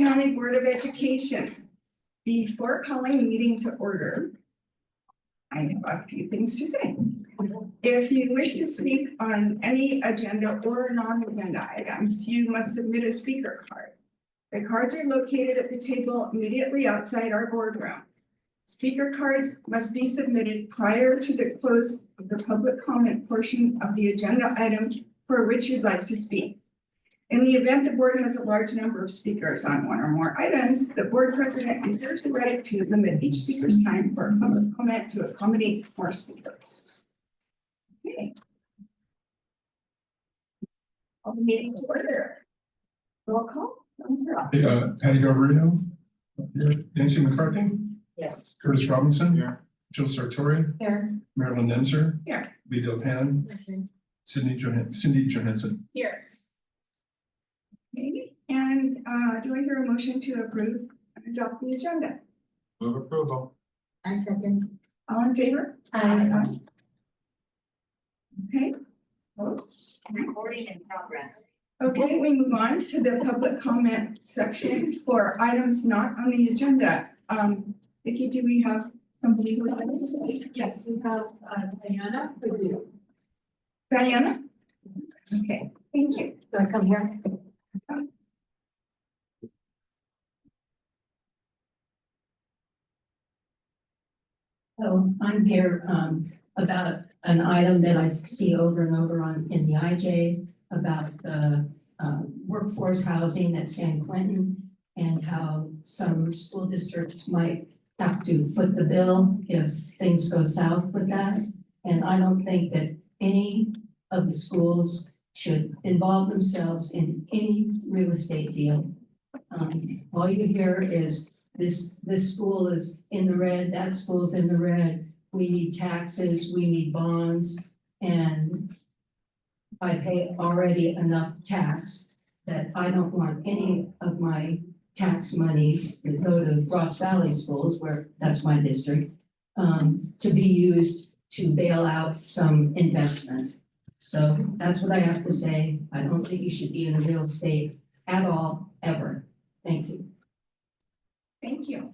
County Board of Education. Before calling the meeting to order, I have a few things to say. If you wish to speak on any agenda or non-agenda items, you must submit a speaker card. The cards are located at the table immediately outside our boardroom. Speaker cards must be submitted prior to the close of the public comment portion of the agenda item for which you'd like to speak. In the event the board has a large number of speakers on one or more items, the board president reserves the right to limit each speaker's time for public comment to accommodate more speakers. Okay. Call the meeting to order. Roll call. Patty Garbarino, Nancy McCarthy, Yes. Curtis Robinson, Jill Sartori, Here. Marilyn Nemser, Here. Lee Del Pan, Cindy Johansson. Here. Okay. And do I hear a motion to approve and adopt the agenda? Move approval. I second. All in favor? Aye. Okay. Recording in progress. Okay, we move on to the public comment section for items not on the agenda. Vicki, do we have somebody who would like to speak? Yes, we have Diana for you. Diana? Okay, thank you. Do I come here? So I'm here about an item that I see over and over in the IJ about the workforce housing at San Quentin and how some school districts might have to foot the bill if things go south with that. And I don't think that any of the schools should involve themselves in any real estate deal. All you hear is this school is in the red, that school's in the red, we need taxes, we need bonds, and I pay already enough tax that I don't want any of my tax monies that go to Ross Valley schools, where that's my district, to be used to bail out some investment. So that's what I have to say. I don't think you should be in real estate at all, ever. Thank you. Thank you.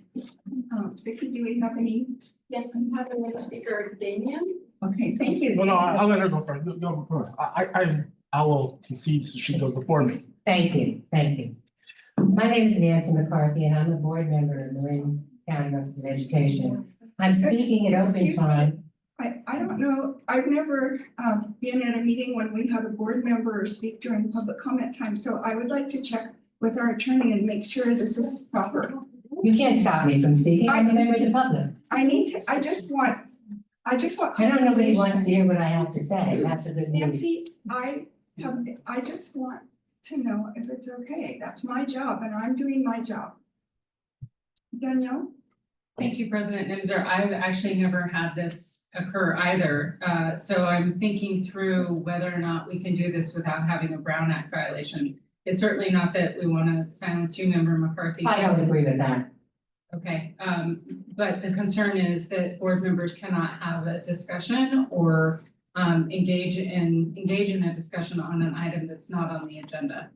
Vicki, do we have any? Yes, we have another speaker, Damien. Okay, thank you. Well, no, I'll let her go first. No, go ahead. I will concede so she goes before me. Thank you, thank you. My name is Nancy McCarthy and I'm a board member of Marin County Office of Education. I'm speaking at open Excuse me. time. I don't know, I've never been at a meeting when we have a board member speak during public comment time, so I would like to check with our attorney and make sure this is proper. You can't stop me from speaking, I'm a member of the public. I just want. I know nobody wants to hear what I have to say, that's a good news. Nancy, I just want to know if it's okay. That's my job and I'm doing my job. Danielle? Thank you, President Nimzer. I've actually never had this occur either. So I'm thinking through whether or not we can do this without having a Brown Act violation. It's certainly not that we want to silence you, Member McCarthy. I don't agree with that. Okay, but the concern is that board members cannot have a discussion or engage in a discussion on an item that's not on the agenda.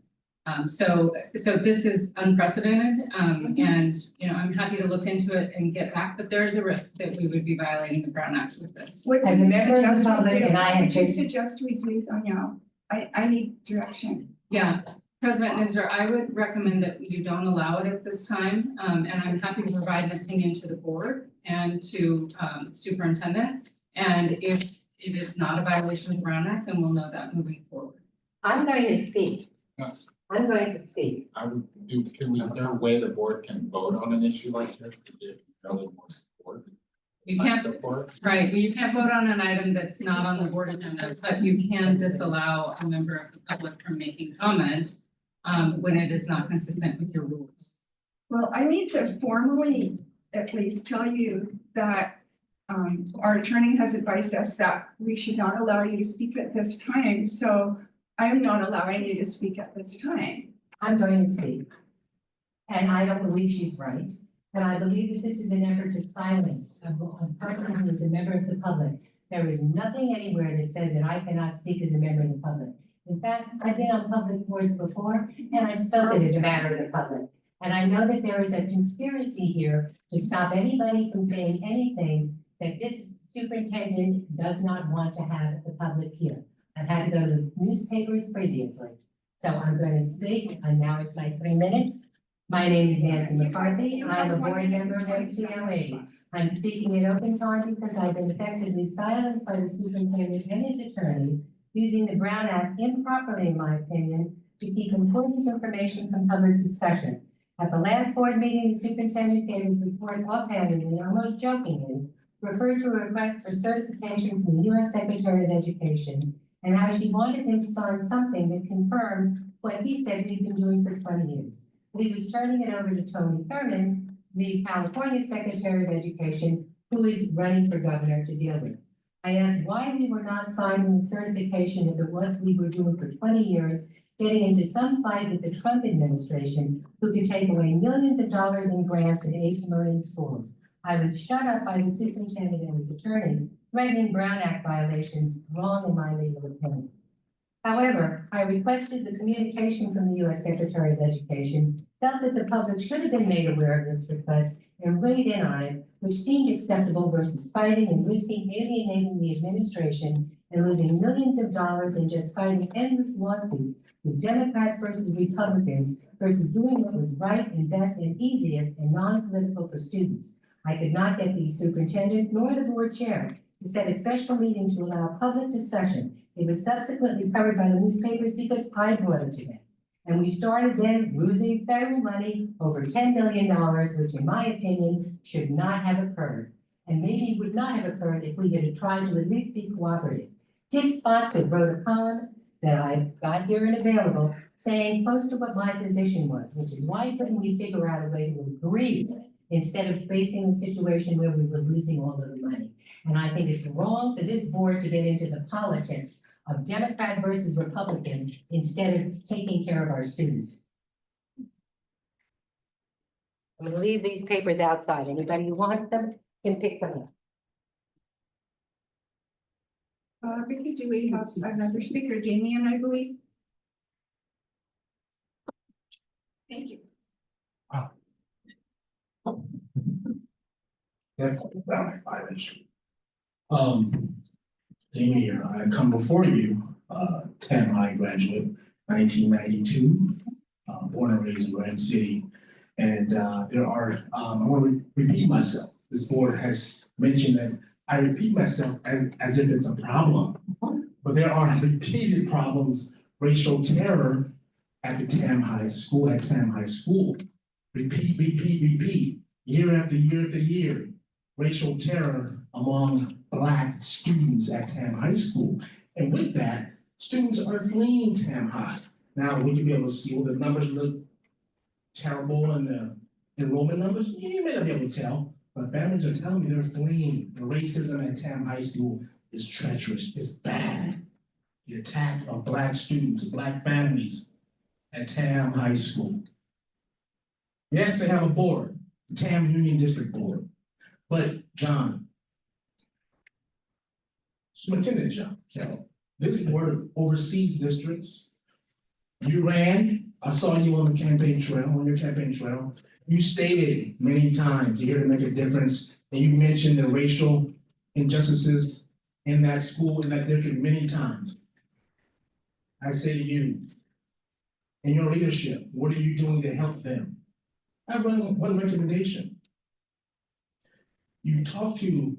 So this is unprecedented, and I'm happy to look into it and get back, but there is a risk that we would be violating the Brown Act with this. What As a member of the public and I had What do you just, suggest we do, Danielle? I need direction. Yeah, President Nimzer, I would recommend that you don't allow it at this time, and I'm happy to provide an opinion to the board and to superintendent. And if it is not a violation of the Brown Act, then we'll know that moving forward. I'm going to speak. Yes, I'm going to speak. I would do, is there a way the board can vote on an issue like this to give really more support? You can't, Support? right, well, you can't vote on an item that's not on the board agenda, but you can disallow a member of the public from making comment when it is not consistent with your rules. Well, I need to formally at least tell you that our attorney has advised us that we should not allow you to speak at this time. So I am not allowing you to speak at this time. I'm going to speak. And I don't believe she's right. And I believe that this is an effort to silence a person who is a member of the public. There is nothing anywhere that says that I cannot speak as a member of the public. In fact, I've been on public boards before and I've spoken as a matter of the public. And I know that there is a conspiracy here to stop anybody from saying anything that this superintendent does not want to have the public hear. I've had to go to the newspapers previously. So I'm going to speak, and now it's my 3 minutes. My name is Nancy McCarthy. I'm a board member of MCBE. I'm speaking in open time because I've been effectively silenced by the superintendent and his attorney, using the Brown Act improperly, in my opinion, to keep important information from public discussion. At the last board meeting, the superintendent gave his report offhandedly, almost jokingly, referred to a request for certification from the U.S. Secretary of Education, and how she wanted him to sign something that confirmed what he said we'd been doing for 20 years. But he was turning it over to Tony Thurmond, the California Secretary of Education, who is running for governor to deal with. I asked why we were not signing the certification if it was we were doing for 20 years, getting into some fight with the Trump administration, who could take away millions of dollars in grants and aid to Marine schools. I was shut up by the superintendent and his attorney, threatening Brown Act violations, wrong in my legal opinion. However, I requested the communication from the U.S. Secretary of Education, felt that the public should have been made aware of this request and weighed in on it, which seemed acceptable versus fighting and risking alienating the administration and losing millions of dollars and just fighting endless lawsuits with Democrats versus Republicans versus doing what was right and best and easiest and non-political for students. I could not get the superintendent nor the board chair to set a special meeting to allow public discussion. It was subsequently covered by the newspapers because I brought it to them. And we started then losing federal money, over $10 million, which in my opinion should not have occurred. And maybe would not have occurred if we had tried to at least be cooperative. Dick Spotswood wrote a column that I got here and available saying close to what my position was, which is why couldn't we figure out a way to agree instead of facing the situation where we were losing all of the money. And I think it's wrong for this board to get into the politics of Democrat versus Republican instead of taking care of our students. I'm gonna leave these papers outside. Anybody who wants them can pick them up. Vicky, do we have another speaker? Damien, I believe. Thank you. Amy here, I come before you, Tam High graduate, 1992, born and raised in Grand City. And there are, I want to repeat myself. This board has mentioned that I repeat myself as if it's a problem. But there are repeated problems, racial terror at the Tam High School, Repeat, year after year after year. Racial terror among Black students at Tam High School. And with that, students are fleeing Tam High. Now, will you be able to see what the numbers look terrible and the enrollment numbers? You may not be able to tell, but families are telling me they're fleeing. The racism at Tam High School is treacherous, it's bad. The attack of Black students, Black families at Tam High School. Yes, they have a board, the Tam Union District Board. But John, Superintendent John, this board oversees districts. You ran, I saw you on the campaign trail, on your campaign trail. You stated many times you're here to make a difference, and you mentioned the racial injustices in that school, in that district many times. I say to you, in your leadership, what are you doing to help them? I have one recommendation. You talk to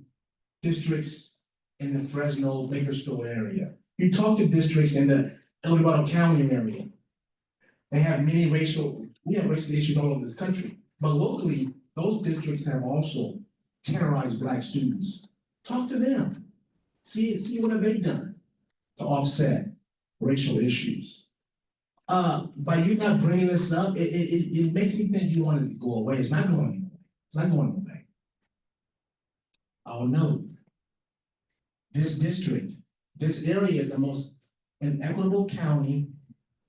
districts in the Fresno, Bakersfield area. You talk to districts in the El Dorado County area. They have we have racial issues all over this country. But locally, those districts have also terrorized Black students. Talk to them. See what have they done to offset racial issues. By you not bringing this up, it makes me think you want it to go away. It's not going away. It's not going away. I'll note, this district, this area is the most inequitable county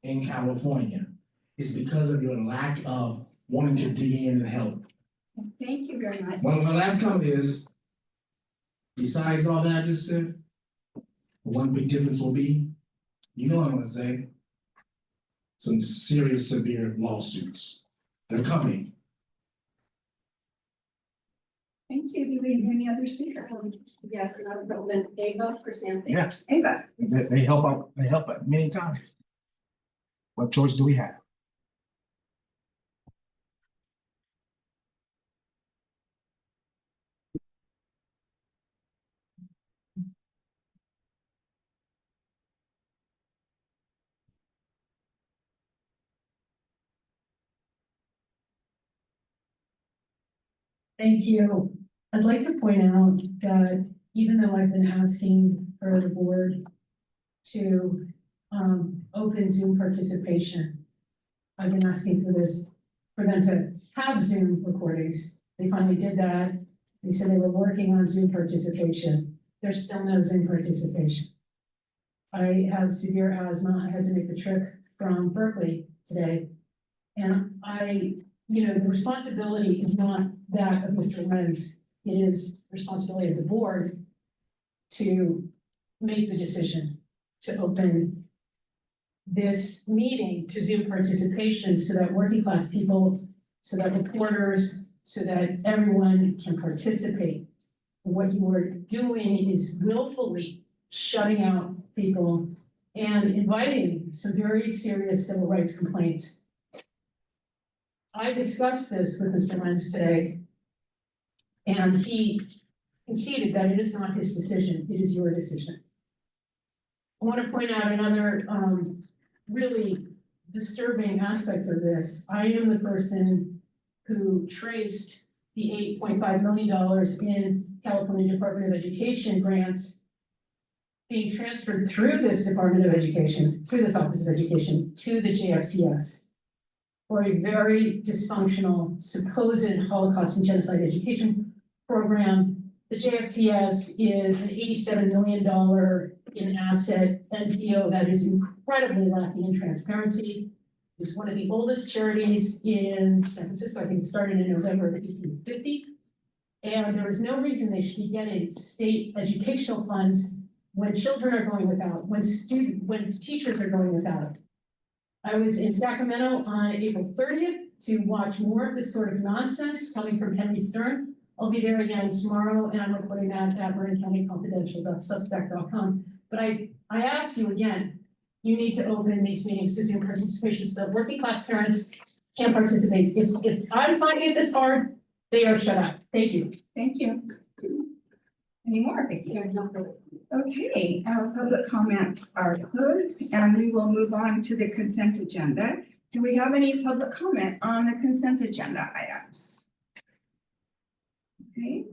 in California. It's because of your lack of wanting to dig in and help. Thank you very much. Well, my last comment is, besides all that I just said, one big difference will be, you know what I'm gonna say, some serious severe lawsuits. They're coming. Thank you. Do we have any other speakers? Yes, and I'm President Ava Crescente. Yeah, Ava, they help out, many times. What choice do we have? Thank you. I'd like to point out that even though I've been asking for the board to open Zoom participation, I've been asking for this, for them to have Zoom recordings. They finally did that. They said they were working on Zoom participation. There's still no Zoom participation. I have severe asthma. I had to make the trip from Berkeley today. And the responsibility is not that of Mr. Lenz. It is responsibility of the board to make the decision to open this meeting to Zoom participation so that working class people, so that reporters, so that everyone can participate. What you are doing is willfully shutting out people and inviting some very serious civil rights complaints. I discussed this with Mr. Lenz today, and he conceded that it is not his decision, it is your decision. I want to point out another really disturbing aspect of this. I am the person who traced the $8.5 million in California Department of Education grants being transferred through this Department of Education, through this Office of Education, to the JFCS for a very dysfunctional, supposed Holocaust and genocide education program. The JFCS is an $87 million in asset NPO that is incredibly lacking in transparency. It's one of the oldest charities in San Francisco. I think it started in November of 1850. And there is no reason they should be getting state educational funds when children are going without, when teachers are going without. I was in Sacramento on April 30th to watch more of this sort of nonsense coming from Henry Stern. I'll be there again tomorrow, and I'm recording that at marincountyconfidential.substack.com. But I ask you again, you need to open these meetings to Zoom participation so that working class parents can participate. If I'm finding it this hard, they are shut up. Thank you. thank you. Any more? Okay, public comments are closed and we will move on to the consent agenda. Do we have any public comment on the consent agenda items? Okay,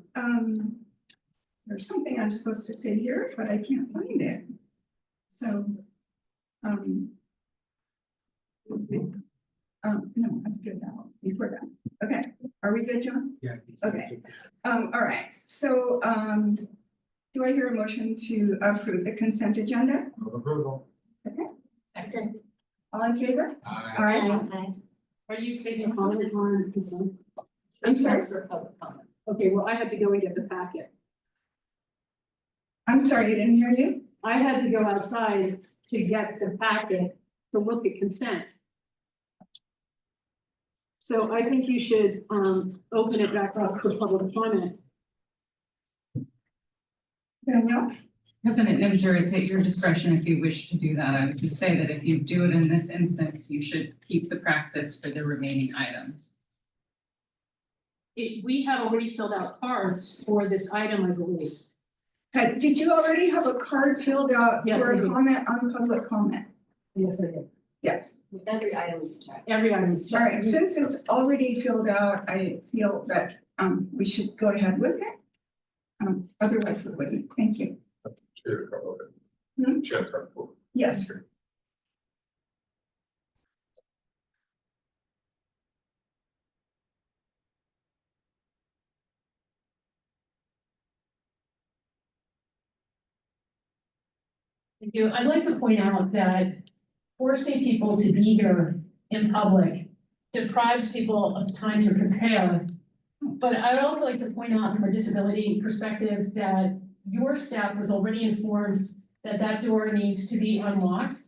there's something I'm supposed to say here, but I can't find it. So, no, I'm good now. We're done. Okay, are we good, John? Yeah. Okay. All right, so, do I hear a motion to approve the consent agenda? Move approval. Excellent. All in favor? Aye. Are you taking comment on consent? I'm sorry? Okay, well, I had to go and get the packet. I'm sorry, I didn't hear you. I had to go outside to get the packet to look at consent. So I think you should open it back up for public comment. Danielle? President Nimzer, it's at your discretion if you wish to do that. I would just say that if you do it in this instance, you should keep the practice for the remaining items. We had already filled out cards for this item, I believe. Did you already have a card filled out Yes, for I a did. comment on public comment? Yes, I did. Yes. Every item is checked. Every item is checked. All right, since it's already filled out, I feel that we should go ahead with it. Otherwise we wouldn't. Thank you. Chair call it. Hmm? Chair call it. Yes. Thank you. I'd like to point out that forcing people to be here in public deprives people of time to prepare. But I would also like to point out from a disability perspective that your staff was already informed that that door needs to be unlocked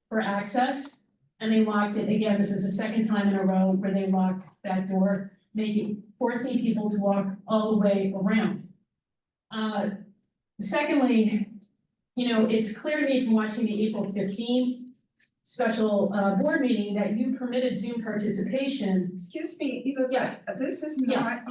for access. and they locked it. Again, this is the second time in a row where they locked that door, forcing people to walk all the way around. Secondly, it's clear to me from watching the April 15th special board meeting that you permitted Zoom participation. Excuse me, Eva, Yeah. but this is not,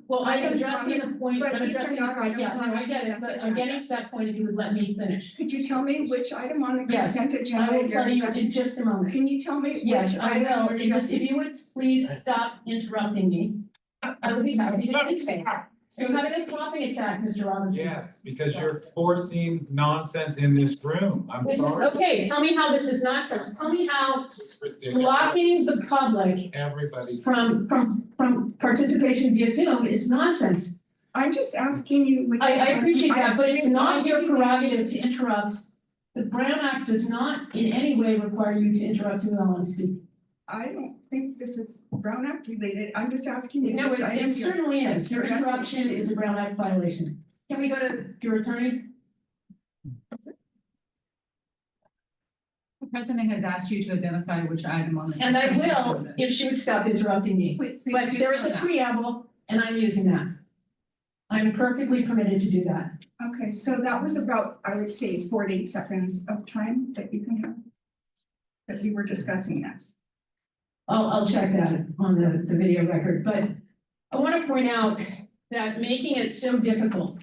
Well, I'm Items addressing on the point, but I'm these are addressing the not point, items yeah, on no, the I get it, consent but I'm agenda. getting to that point if you would let me finish. could you tell me which item on the Yes, consent agenda I will tell you're you addressing? in just a moment. Can you tell me which Yes, I item will, you're and just if addressing? you would please stop interrupting me, I would be happy to do so. So I'm having a coughing attack, Mr. Robinson. Yes, because you're forcing nonsense in this room. I'm This is, sorry. okay, tell me how this is nonsense, tell me how It's ridiculous. blocking the public Everybody's. from participation via Zoom is nonsense. I'm just asking you which. I appreciate that, but it's not your I- prerogative to interrupt. The Brown Act does not in any way require you to interrupt me while I'm speaking. I don't think this is Brown Act related, I'm just asking you No, which item it you're. certainly is, your addressing. interruption is a Brown Act violation. Can we go to your attorney? The president has asked you to identify which item on the. And I consent will, agenda. if she would stop interrupting me. Please But do there is so a now. preamble, and I'm using that. I'm perfectly permitted to do that. Okay, so that was about, I would say, 40 seconds of time that you can have. That we were discussing this. I'll check that on the video record, but I want to point out that making it so difficult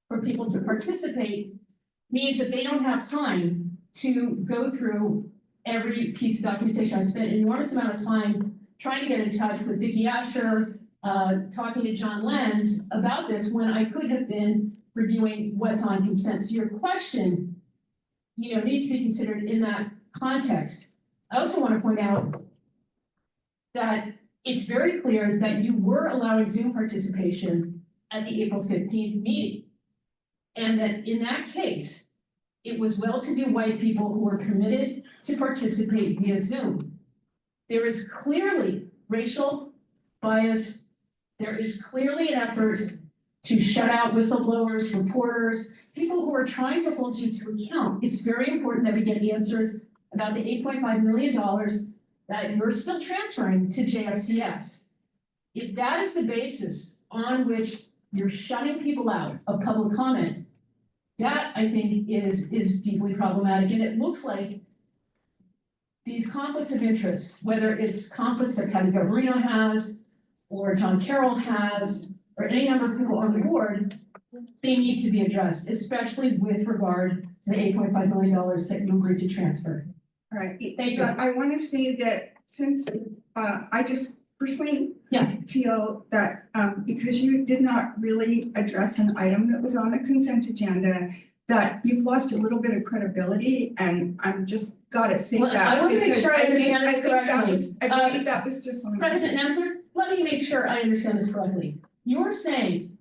for people to participate means that they don't have time to go through every piece of documentation. I spent an enormous amount of time trying to get in touch with Vicki Asher, talking to John Lenz about this when I could have been reviewing what's on consent. So your question, needs to be considered in that context. I also want to point out that it's very clear that you were allowing Zoom participation at the April 15th meeting. And that in that case, it was well-to-do white people who were permitted to participate via Zoom. There is clearly racial bias. There is clearly an effort to shut out whistleblowers, reporters, people who are trying to hold you to account. It's very important that we get answers about the $8.5 million that you're still transferring to JFCS. If that is the basis on which you're shutting people out of public comment, that I think is deeply problematic. And it looks like these conflicts of interest, whether it's conflicts that Patty Garbarino has, or John Carroll has, or any number of people on the board, they need to be addressed, especially with regard to the $8.5 million that you agreed to transfer. All right, Thank you. I want to say that since, I just personally Yeah. feel that, because you did not really address an item that was on the consent agenda, that you've lost a little bit of credibility, and I'm just gotta say Well, that. I want to make because sure I understand this think that correctly. was- I believe that was just on. President Nemser, let me make sure I understand this correctly. You're saying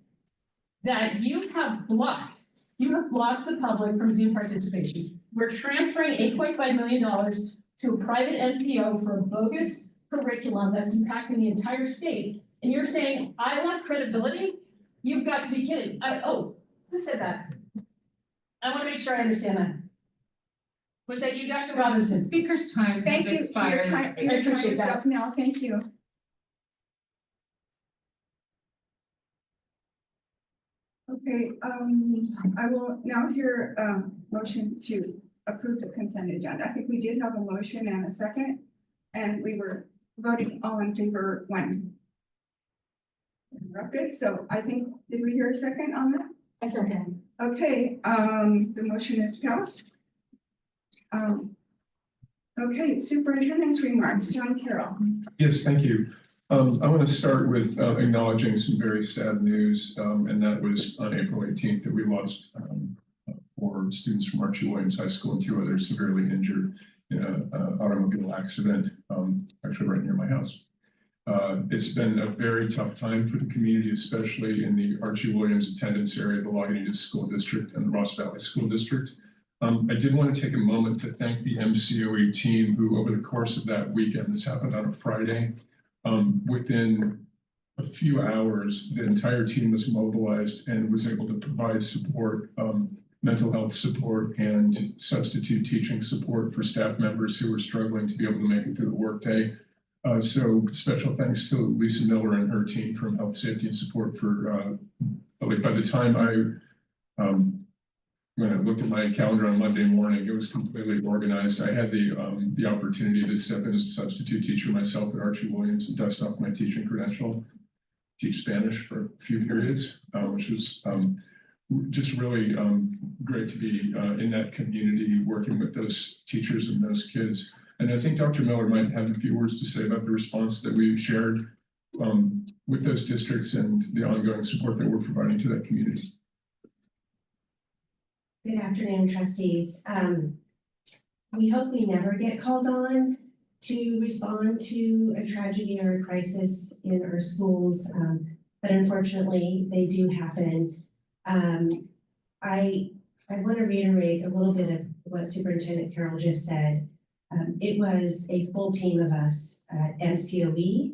that you have blocked the public from Zoom participation. We're transferring $8.5 million to a private NPO for a bogus curriculum that's impacting the entire state. And you're saying, I want credibility? You've got to be kidding. Who said that? I want to make sure I understand that. Was that you, Dr. The Robinson? speaker's time has Thank you, your expired. time I appreciate is that. up now, thank you. Okay, I will now hear motion to approve the consent agenda. I think we did have a motion and a second, and we were voting all in favor when interrupted, so I think, did we hear a second on that? That's okay. Okay, the motion is passed. Okay, superintendent's remarks, John Carroll. Yes, thank you. I want to start with acknowledging some very sad news, and that was on April 18th that we lost 4 students from Archie Williams High School and 2 others severely injured in an automobile accident, actually right near my house. It's been a very tough time for the community, especially in the Archie Williams attendance area, the Lagunitas School District and the Ross Valley School District. I did want to take a moment to thank the MCBE team who, over the course of that weekend, this happened on a Friday, within a few hours, the entire team was mobilized and was able to provide support mental health support and substitute teaching support for staff members who were struggling to be able to make it through the workday. So special thanks to Lisa Miller and her team from Health, Safety, and Support for, by the time when I looked at my calendar on Monday morning, it was completely organized. I had the opportunity to step in as a substitute teacher myself at Archie Williams and dust off my teaching credential, teach Spanish for a few periods, which was just really great to be in that community, working with those teachers and those kids. And I think Dr. Miller might have a few words to say about the response that we shared with those districts and the ongoing support that we're providing to that community. Good afternoon, trustees. We hope we never get called on to respond to a tragedy or a crisis in our schools, but unfortunately, they do happen. I want to reiterate a little bit of what Superintendent Carroll just said. It was a full team of us at MCBE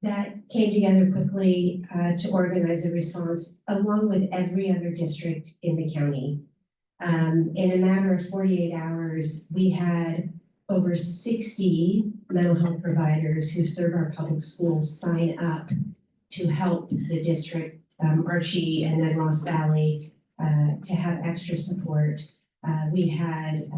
that came together quickly to organize a response along with every other district in the county. In a matter of 48 hours, we had over 60 mental health providers who serve our public schools sign up to help the district, Archie and then Ross Valley, to have extra support. We had,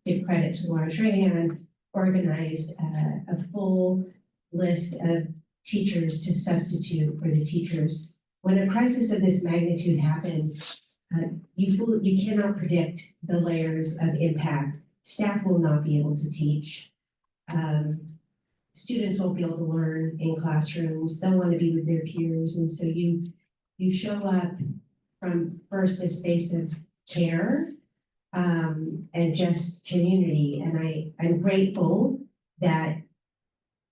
give credit to Laura Trahan, organized a full list of teachers to substitute for the teachers. When a crisis of this magnitude happens, you cannot predict the layers of impact. Staff will not be able to teach. Students won't be able to learn in classrooms. They'll want to be with their peers. And so you show up from first a space of care and just community. And I'm grateful that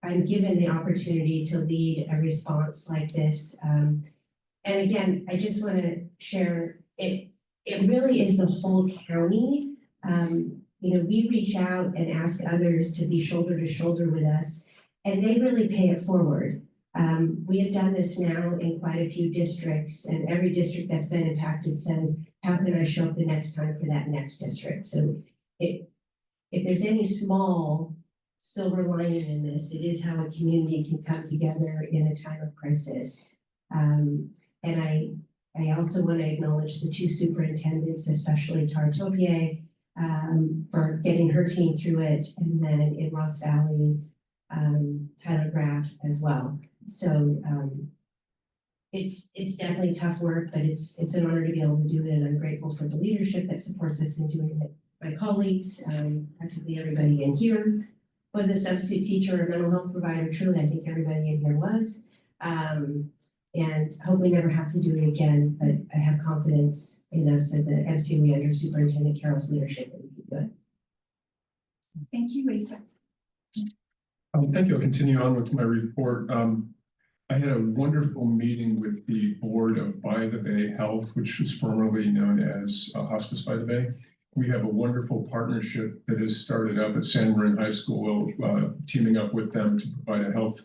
I'm given the opportunity to lead a response like this. And again, I just want to share it really is the whole county. We reach out and ask others to be shoulder to shoulder with us, and they really pay it forward. We have done this now in quite a few districts, and every district that's been impacted says, how can I show up the next time for that next district? So if there's any small silver lining in this, it is how a community can come together in a time of crisis. And I also want to acknowledge the two superintendents, especially Tara Topier, for getting her team through it, and then in Ross Valley, Tyler Graff as well. So it's definitely tough work, but it's an honor to be able to do it, and I'm grateful for the leadership that supports us in doing it. My colleagues, practically everybody in here was a substitute teacher or mental health provider. Truly, I think everybody in here was. And hope we never have to do it again, but I have confidence in us as an MCBE under Superintendent Carroll's leadership that we can do it. Thank you, Lisa. Thank you. I'll continue on with my report. I had a wonderful meeting with the board of By the Bay Health, which was formerly known as Hospice by the Bay. We have a wonderful partnership that has started up at San Marin High School, teaming up with them to provide a health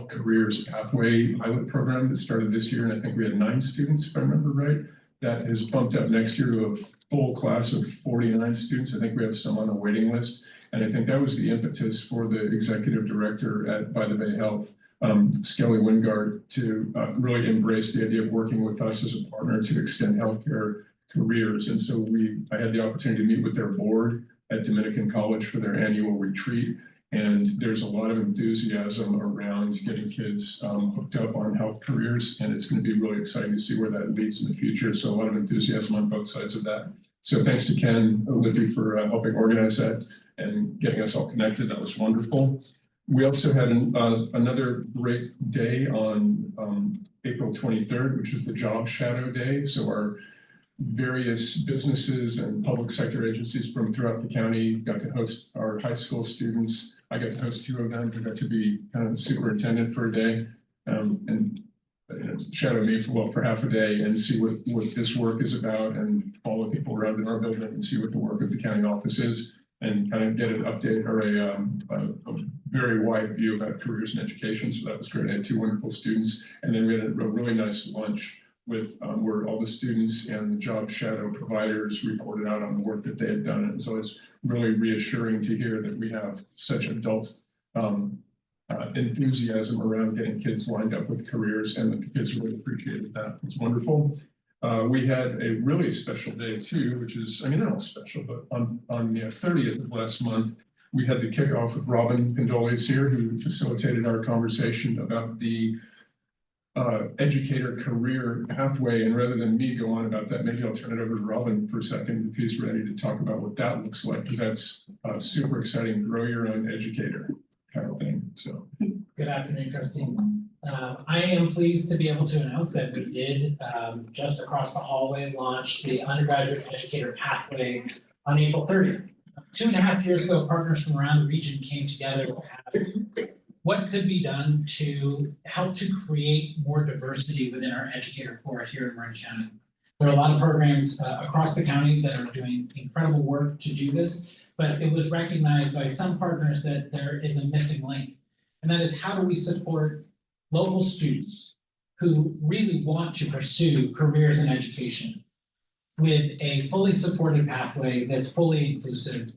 careers pathway pilot program that started this year. And I think we had 9 students, if I remember right. That has bumped up next year to a full class of 49 students. I think we have some on a waiting list. And I think that was the impetus for the executive director at By the Bay Health, Skelly Wingard, to really embrace the idea of working with us as a partner to extend healthcare careers. And so I had the opportunity to meet with their board at Dominican College for their annual retreat. And there's a lot of enthusiasm around getting kids hooked up on health careers, and it's going to be really exciting to see where that leads in the future. So a lot of enthusiasm on both sides of that. So thanks to Ken Lippy for helping organize that and getting us all connected. That was wonderful. We also had another great day on April 23rd, which is the Job Shadow Day. So our various businesses and public sector agencies from throughout the county got to host our high school students. I got to host 2 of them who got to be kind of superintendent for a day and shadow me for half a day and see what this work is about and follow people around in our building and see what the work of the county office is and kind of get an update or a very wide view about careers and education. So that was great. I had 2 wonderful students. And then we had a really nice lunch with where all the students and the job shadow providers reported out on the work that they had done. And so it's really reassuring to hear that we have such adult enthusiasm around getting kids lined up with careers, and that the kids really appreciated that. It's wonderful. We had a really special day too, which is, I mean, not all special, but on the 30th of last month, we had the kickoff with Robin Condoleezza here, who facilitated our conversation about the educator career pathway. And rather than me go on about that, maybe I'll turn it over to Robin for a second if he's ready to talk about what that looks like, because that's super exciting. Grow your own educator kind of thing. So good afternoon, trustees. I am pleased to be able to announce that we did just across the hallway launch the undergraduate educator pathway on April 30th. 2.5 years ago, partners from around the region came together to ask what could be done to help to create more diversity within our educator corps here in Marin County. There are a lot of programs across the county that are doing incredible work to do this, but it was recognized by some partners that there is a missing link. And that is, how do we support local students who really want to pursue careers in education with a fully supported pathway that's fully inclusive,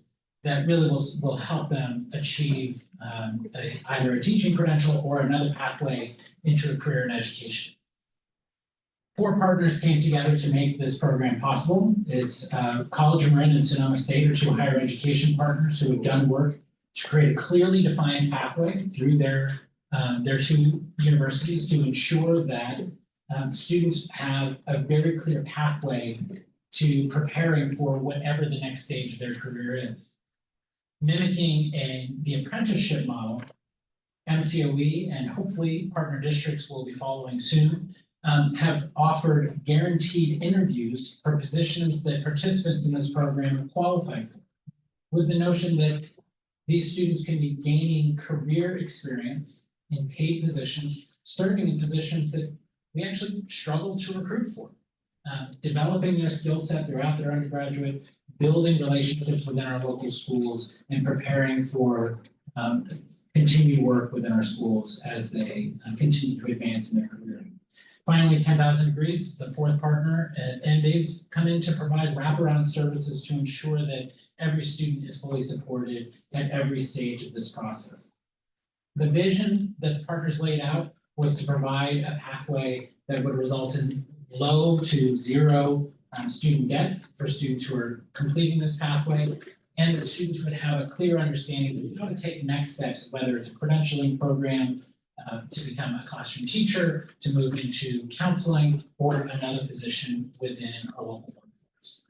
that really will help them achieve either a teaching credential or another pathway into a career in education. 4 partners came together to make this program possible. It's College of Marin and Sonoma State are 2 higher education partners who have done work to create a clearly defined pathway through their 2 universities to ensure that students have a very clear pathway to preparing for whatever the next stage of their career is. Mimicking the apprenticeship model, MCOE and hopefully partner districts will be following soon, have offered guaranteed interviews for positions that participants in this program are qualified for, with the notion that these students can be gaining career experience in paid positions, serving in positions that we actually struggle to recruit for, developing their skill set throughout their undergraduate, building relationships within our local schools, and preparing for continued work within our schools as they continue to advance in their career. Finally, 10,000 Degrees, the 4th partner, and they've come in to provide wraparound services to ensure that every student is fully supported at every stage of this process. The vision that the partners laid out was to provide a pathway that would result in low to zero student debt for students who are completing this pathway, and the students would have a clear understanding of how to take next steps, whether it's a credentialing program to become a classroom teacher, to move into counseling, or another position within our local workforce.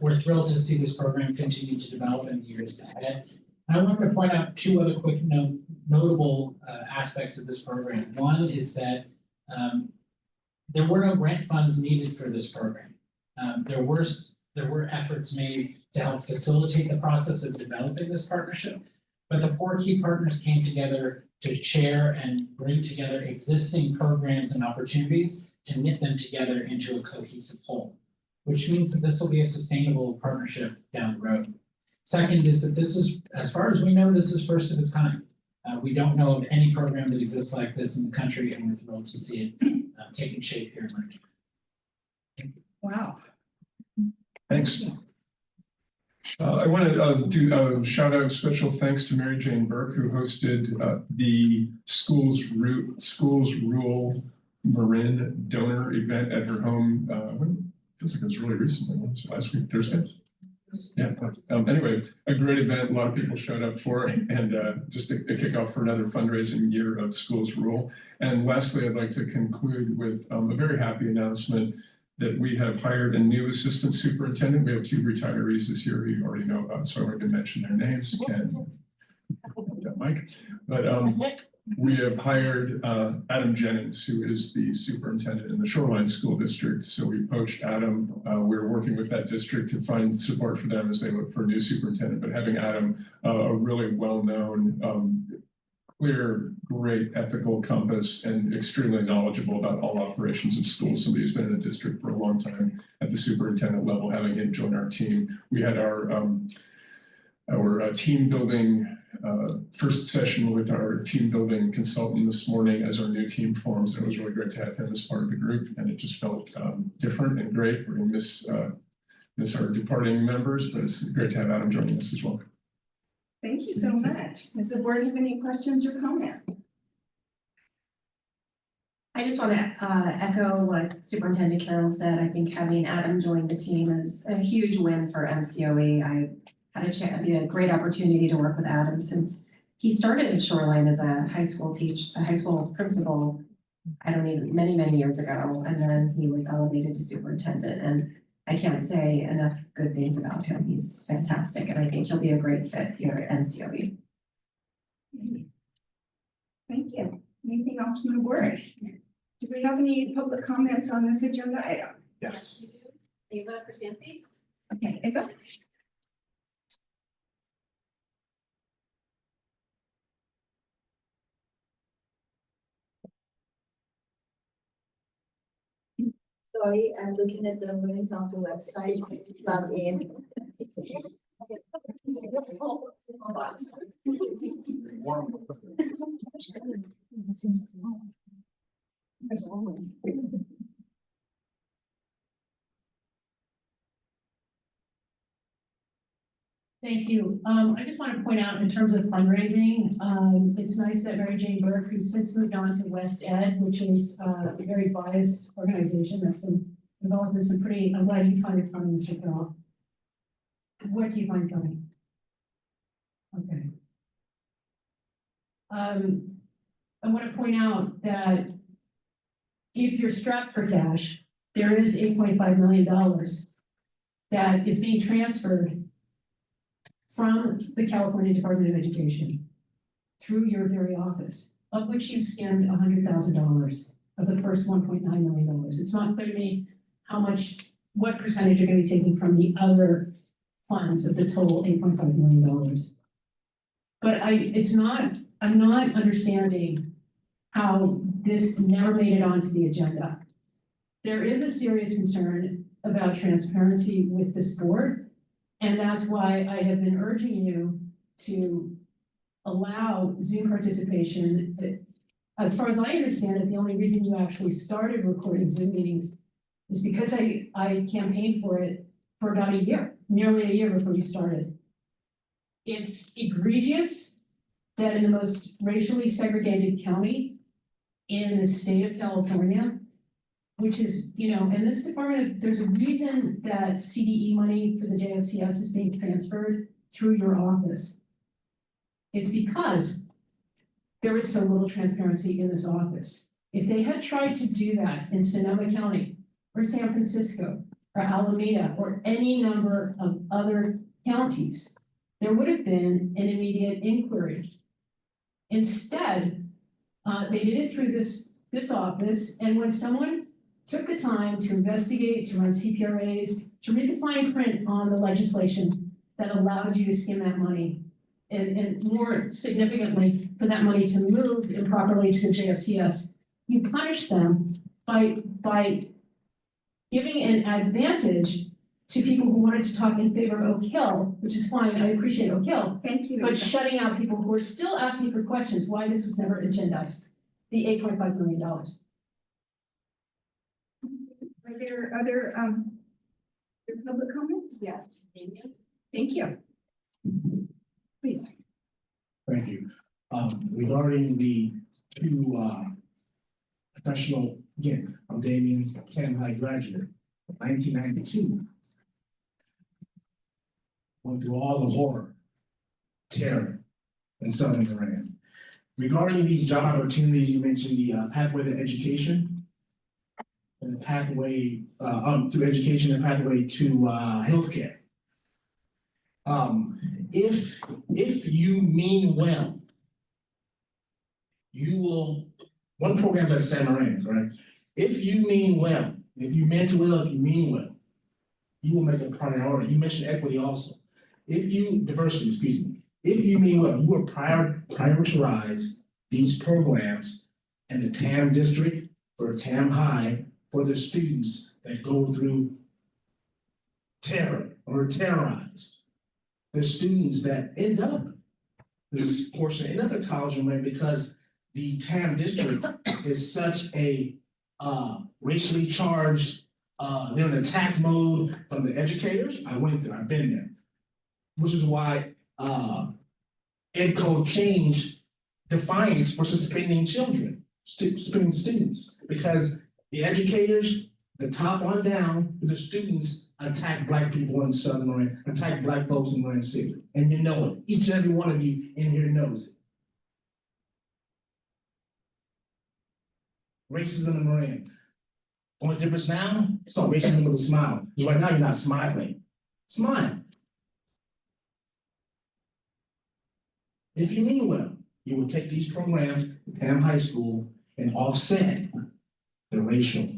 We're thrilled to see this program continue to develop in the years ahead. And I wanted to point out 2 other quick notable aspects of this program. One is that there were no grant funds needed for this program. There were efforts made to help facilitate the process of developing this partnership, but the 4 key partners came together to share and bring together existing programs and opportunities to knit them together into a cohesive whole, which means that this will be a sustainable partnership down the road. Second is that this is, as far as we know, this is first of its kind. We don't know of any program that exists like this in the country, and we're thrilled to see it taking shape here in Marin. Wow. thanks. I want to do shout out special thanks to Mary Jane Burke, who hosted the Schools Rule Marin donor event at her home. Feels like it was really recently, last week, Thursday. Yeah. Anyway, a great event. A lot of people showed up for it, and just a kickoff for another fundraising year of Schools Rule. And lastly, I'd like to conclude with a very happy announcement that we have hired a new assistant superintendent. We have 2 retirees this year you already know about, so I won't even mention their names. Ken, Mike, but we have hired Adam Jennings, who is the superintendent in the Shoreline School District. So we poached Adam. We're working with that district to find support for them as they look for a new superintendent. But having Adam, a really well-known, clear, great ethical compass, and extremely knowledgeable about all operations of schools. Somebody who's been in the district for a long time at the superintendent level, having him join our team. We had our our team building first session with our team building consultant this morning as our new team forms. It was really great to have him as part of the group, and it just felt different and great. We're gonna miss our departing members, but it's great to have Adam joining us as well. Thank you so much. Does the board have any questions or comments? I just want to echo what Superintendent Carroll said. I think having Adam join the team is a huge win for MCOE. I had a great opportunity to work with Adam since he started at Shoreline as a high school principal, many years ago, and then he was elevated to superintendent. And I can't say enough good things about him. He's fantastic, and I think he'll be a great fit here at MCOE. Thank you. Anything else from the board? Do we have any public comments on this agenda item? Yes. Ava Crescenti? Okay, Eva? Sorry, I'm looking at the Learning Council website, log in. Thank you. I just want to point out in terms of fundraising, it's nice that Mary Jane Burke, who's since moved on to West Ed, which is a very biased organization that's been involved in some pretty, I'm glad you find it funny, Mr. Carroll. What do you find funny? Okay. I want to point out that if you're strapped for cash, there is $8.5 million that is being transferred from the California Department of Education through your very office, of which you skimmed $100,000 of the first $1.9 million. It's not clear to me what percentage you're going to be taking from the other funds of the total $8.5 million. But I'm not understanding how this never made it onto the agenda. There is a serious concern about transparency with this board. And that's why I have been urging you to allow Zoom participation. As far as I understand it, the only reason you actually started recording Zoom meetings is because I campaigned for it for about a year, nearly a year before you started. It's egregious that in the most racially segregated county in the state of California, which is, in this department, there's a reason that CDE money for the JFCS is being transferred through your office. It's because there is so little transparency in this office. If they had tried to do that in Sonoma County or San Francisco or Alameda or any number of other counties, there would have been an immediate inquiry. Instead, they did it through this office, and when someone took the time to investigate, to run CPRAs, to read the fine print on the legislation that allowed you to skim that money, and more significantly, for that money to move improperly to the JFCS, you punish them by giving an advantage to people who wanted to talk in favor of Oak Hill, which is fine, I appreciate Oak Hill, Thank you. but shutting out people who are still asking for questions why this was never agendized, the $8.5 million. Are there other public comments? Yes. Thank you. Please. Thank you. Regarding the two professional, again, I'm Damien, Canton High graduate, 1992. Went through all the horror, terror, and Southern Iran. Regarding these job opportunities, you mentioned the pathway to education. And the pathway through education and pathway to healthcare. If you mean well, you will. One program's at San Marino, right? If you mean well, if you meant well, if you mean well, you will make a priority. You mentioned equity also. Diversity, excuse me. If you mean well, you will prioritize these programs in the TAM district or TAM High for the students that go through terror or terrorized. there's students that end up, this portion end up at college in Lorraine because the TAM district is such a racially charged, they're in attack mode from the educators. I've been there. Which is why Ed Code changed defiance for suspending children, suspending students, because the educators, the top on down, the students attack Black people in Southern Lorraine, attack Black folks in Lorraine City. And you know it. Each and every one of you in here knows it. Racism in Lorraine. Only difference now, it's called racism with a smile. Because right now you're not smiling. Smile. If you mean well, you will take these programs at Tam High School and offset the racial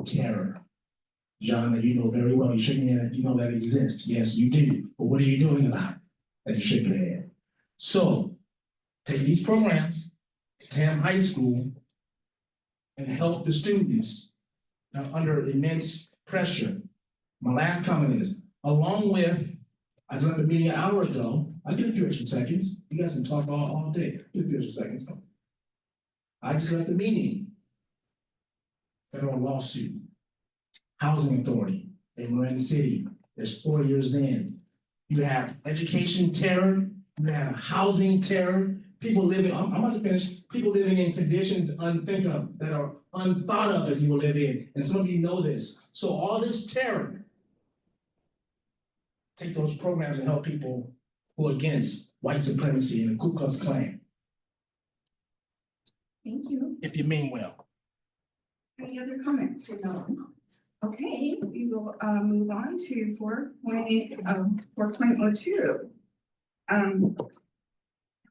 terror. John, you know very well, you know that exists. Yes, you do. But what are you doing about it? That you shake your head. So take these programs at Tam High School and help the students now under immense pressure. My last comment is, along with, I was at the meeting an hour ago, I'll give a few extra seconds. You guys can talk all day. Give a few extra seconds. I just left the meeting. Federal lawsuit. Housing authority in Lorraine City. There's 4 years in. You have education terror. You have housing terror. People living, I'm about to finish, people living in conditions unthinkable, that are unthought of that you will live in. And some of you know this. So all this terror, take those programs and help people who are against white supremacy and the Ku Klux Klan. Thank you. If you mean well. Any other comments? No. Okay, we will move on to 4.02.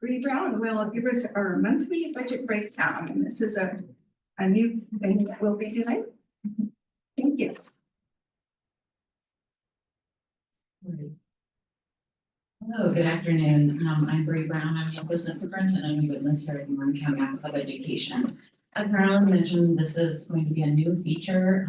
Bree Brown will give us our monthly budget breakdown, and this is a new thing that we'll be doing. Thank you. Hello, good afternoon. I'm Bree Brown. I'm the assistant superintendent of business here at Warren County Office of Education. As Carolyn mentioned, this is going to be a new feature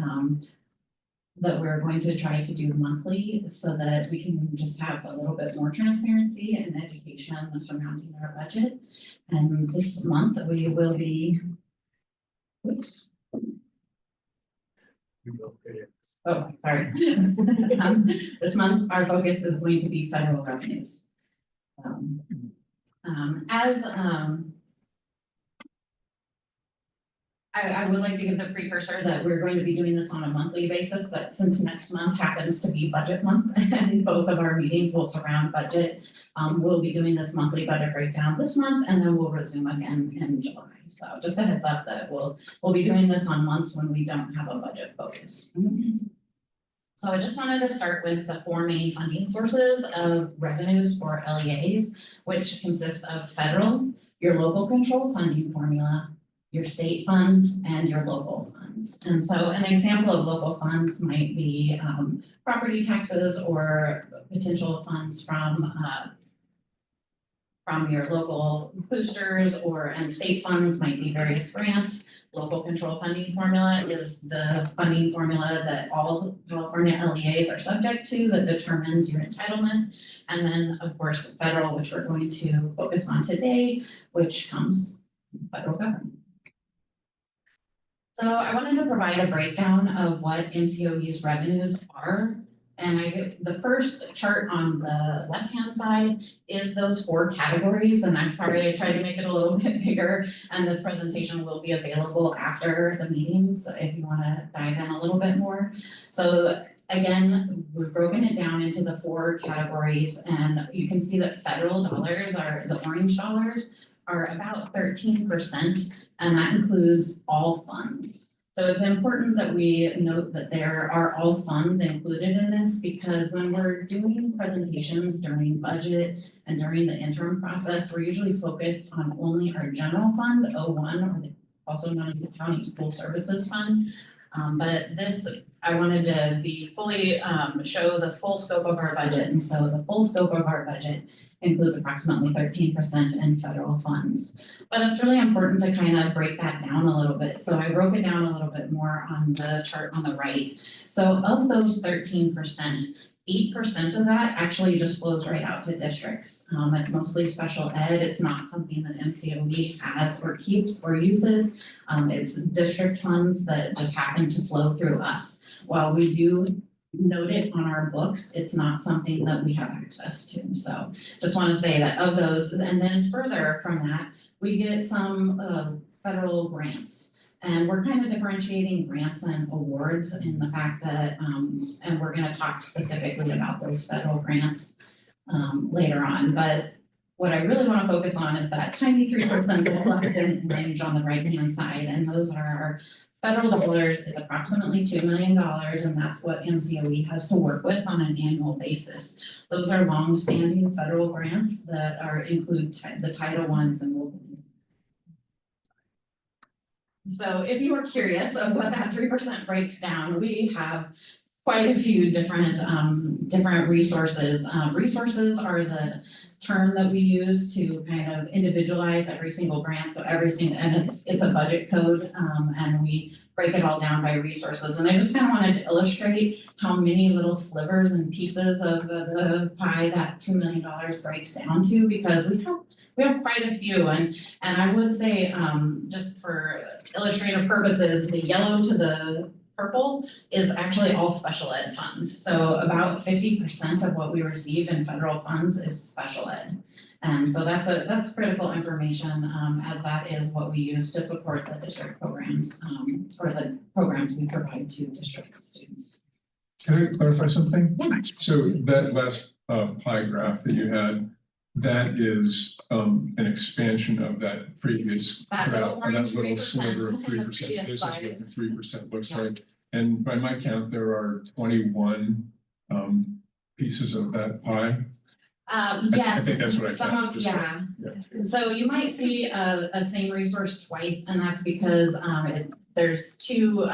that we're going to try to do monthly so that we can just have a little bit more transparency and education surrounding our budget. And this month we will be, oops. Oh, sorry. This month, our focus is going to be federal revenues. I would like to give the precursor that we're going to be doing this on a monthly basis, but since next month happens to be budget month and both of our meetings will surround budget, we'll be doing this monthly budget breakdown this month and then we'll resume again in July. So just a heads up that we'll be doing this on months when we don't have a budget focus. So I just wanted to start with the 4 main funding sources of revenues for LEAs, which consist of federal, your local control funding formula, your state funds, and your local funds. And so an example of local funds might be property taxes or potential funds from your local boosters, and state funds might be various grants. Local control funding formula is the funding formula that all California LEAs are subject to that determines your entitlement. And then of course, federal, which we're going to focus on today, which comes from the federal government. So I wanted to provide a breakdown of what MCOE's revenues are. And the first chart on the left-hand side is those 4 categories. And I'm sorry, I tried to make it a little bit bigger. And this presentation will be available after the meeting, so if you want to dive in a little bit more. So again, we've broken it down into the 4 categories. And you can see that federal dollars, the orange dollars, are about 13%. And that includes all funds. So it's important that we note that there are all funds included in this, because when we're doing presentations during budget and during the interim process, we're usually focused on only our general fund, O1, or also known as the County School Services Fund. But this, I wanted to be fully show the full scope of our budget. And so the full scope of our budget includes approximately 13% in federal funds. But it's really important to kind of break that down a little bit. So I broke it down a little bit more on the chart on the right. So of those 13%, 8% of that actually just flows right out to districts. It's mostly special ed. It's not something that MCOE has or keeps or uses. It's district funds that just happen to flow through us. While we do note it on our books, it's not something that we have access to. So just want to say that of those, and then further from that, we get some federal grants. And we're kind of differentiating grants and awards in the fact that, and we're gonna talk specifically about those federal grants later on, but what I really wanna focus on is that tiny 3% that's left in range on the right-hand side, and those are our federal dollars. It's approximately $2 million, and that's what MCOE has to work with on an annual basis. Those are long-standing federal grants that include the Title I's and will. So if you are curious of what that 3% breaks down, we have quite a few different resources. Resources are the term that we use to kind of individualize every single grant. So and it's a budget code, and we break it all down by resources. And I just kind of wanted to illustrate how many little slivers and pieces of the pie that $2 million breaks down to, because we have quite a few, and I would say, just for illustrative purposes, the yellow to the purple is actually all special ed funds. So about 50% of what we receive in federal funds is special ed. And so that's critical information, as that is what we use to support the district programs, or the programs we provide to district students. Can I clarify something? Yeah. So that last pie graph that you had, that is an expansion of that previous That graph, little and that orange little 3% sliver of in the 3%. previous This is slide. what the 3% looks Yeah. like. And by my count, there are 21 pieces of that pie. Yes. I think that's what I some counted, of, just yeah. Yeah. So you might see a same resource twice, and that's because there's two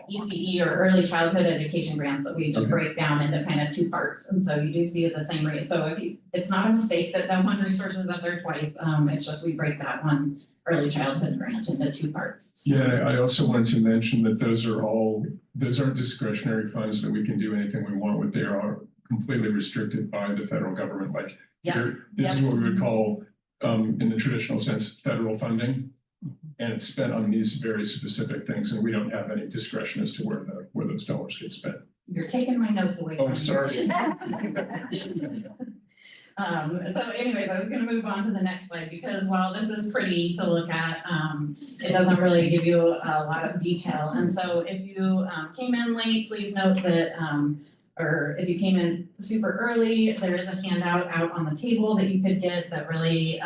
ECE or early childhood education grants that we just Okay. break down into kind of two parts. And so you do see the same rate. So it's not a mistake that one resource is up there twice. It's just we break that one early childhood grant into two parts. So. Yeah, I also wanted to mention that those aren't discretionary funds that we can do anything we want with. They are completely restricted by the federal government. Like, this is what we would call, in the traditional sense, federal funding. And it's spent on these very specific things, and we don't have any discretion as to where those dollars get spent. You're taking my notes away. Oh, I'm sorry. So anyways, I was gonna move on to the next slide, because while this is pretty to look at, it doesn't really give you a lot of detail. And so if you came in late, please note that, or if you came in super early, there is a handout out on the table that you could get that really,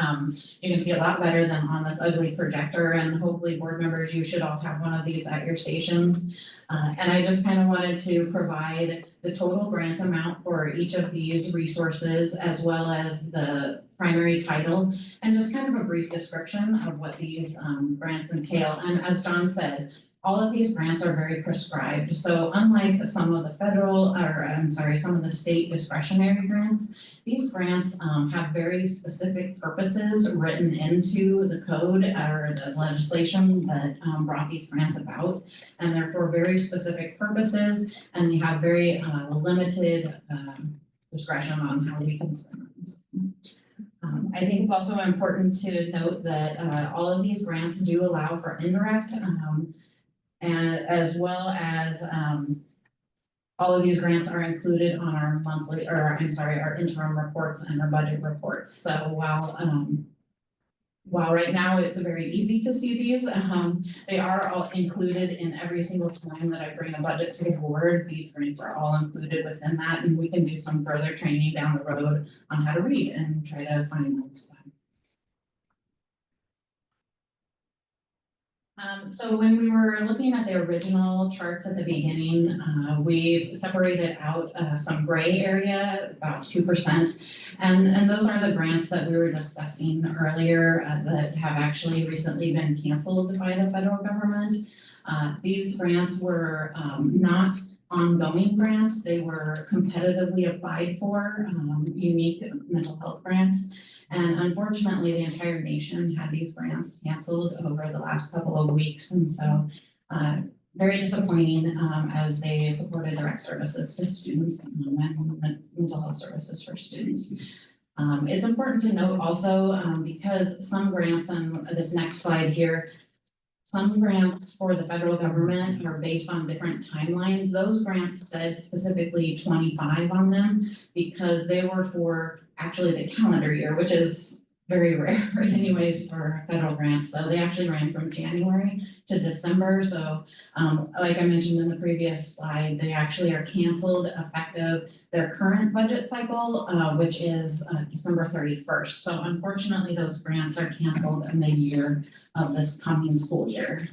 you can see a lot better than on this ugly projector, and hopefully board members, you should all have one of these at your stations. And I just kind of wanted to provide the total grant amount for each of these resources, as well as the primary title, and just kind of a brief description of what these grants entail. And as John said, all of these grants are very prescribed. So unlike some of the state discretionary grants, these grants have very specific purposes written into the code or the legislation that brought these grants about. And they're for very specific purposes, and they have very limited discretion on how we can spend them. I think it's also important to note that all of these grants do allow for indirect, and as well as all of these grants are included on our our interim reports and our budget reports. So while right now it's very easy to see these, they are all included in every single time that I bring a budget to the board. These grants are all included within that, and we can do some further training down the road on how to read and try to find those. So when we were looking at the original charts at the beginning, we separated out some gray area, about 2%. And those are the grants that we were discussing earlier that have actually recently been canceled by the federal government. These grants were not ongoing grants. They were competitively applied for, unique mental health grants. And unfortunately, the entire nation had these grants canceled over the last couple of weeks. And so very disappointing, as they supported direct services to students and mental health services for students. It's important to note also, because some grants, and this next slide here, some grants for the federal government are based on different timelines. Those grants said specifically 25 on them because they were for actually the calendar year, which is very rare anyways for federal grants. So they actually ran from January to December. So like I mentioned in the previous slide, they actually are canceled effective their current budget cycle, which is December 31st. So unfortunately, those grants are canceled mid-year of this coming school year.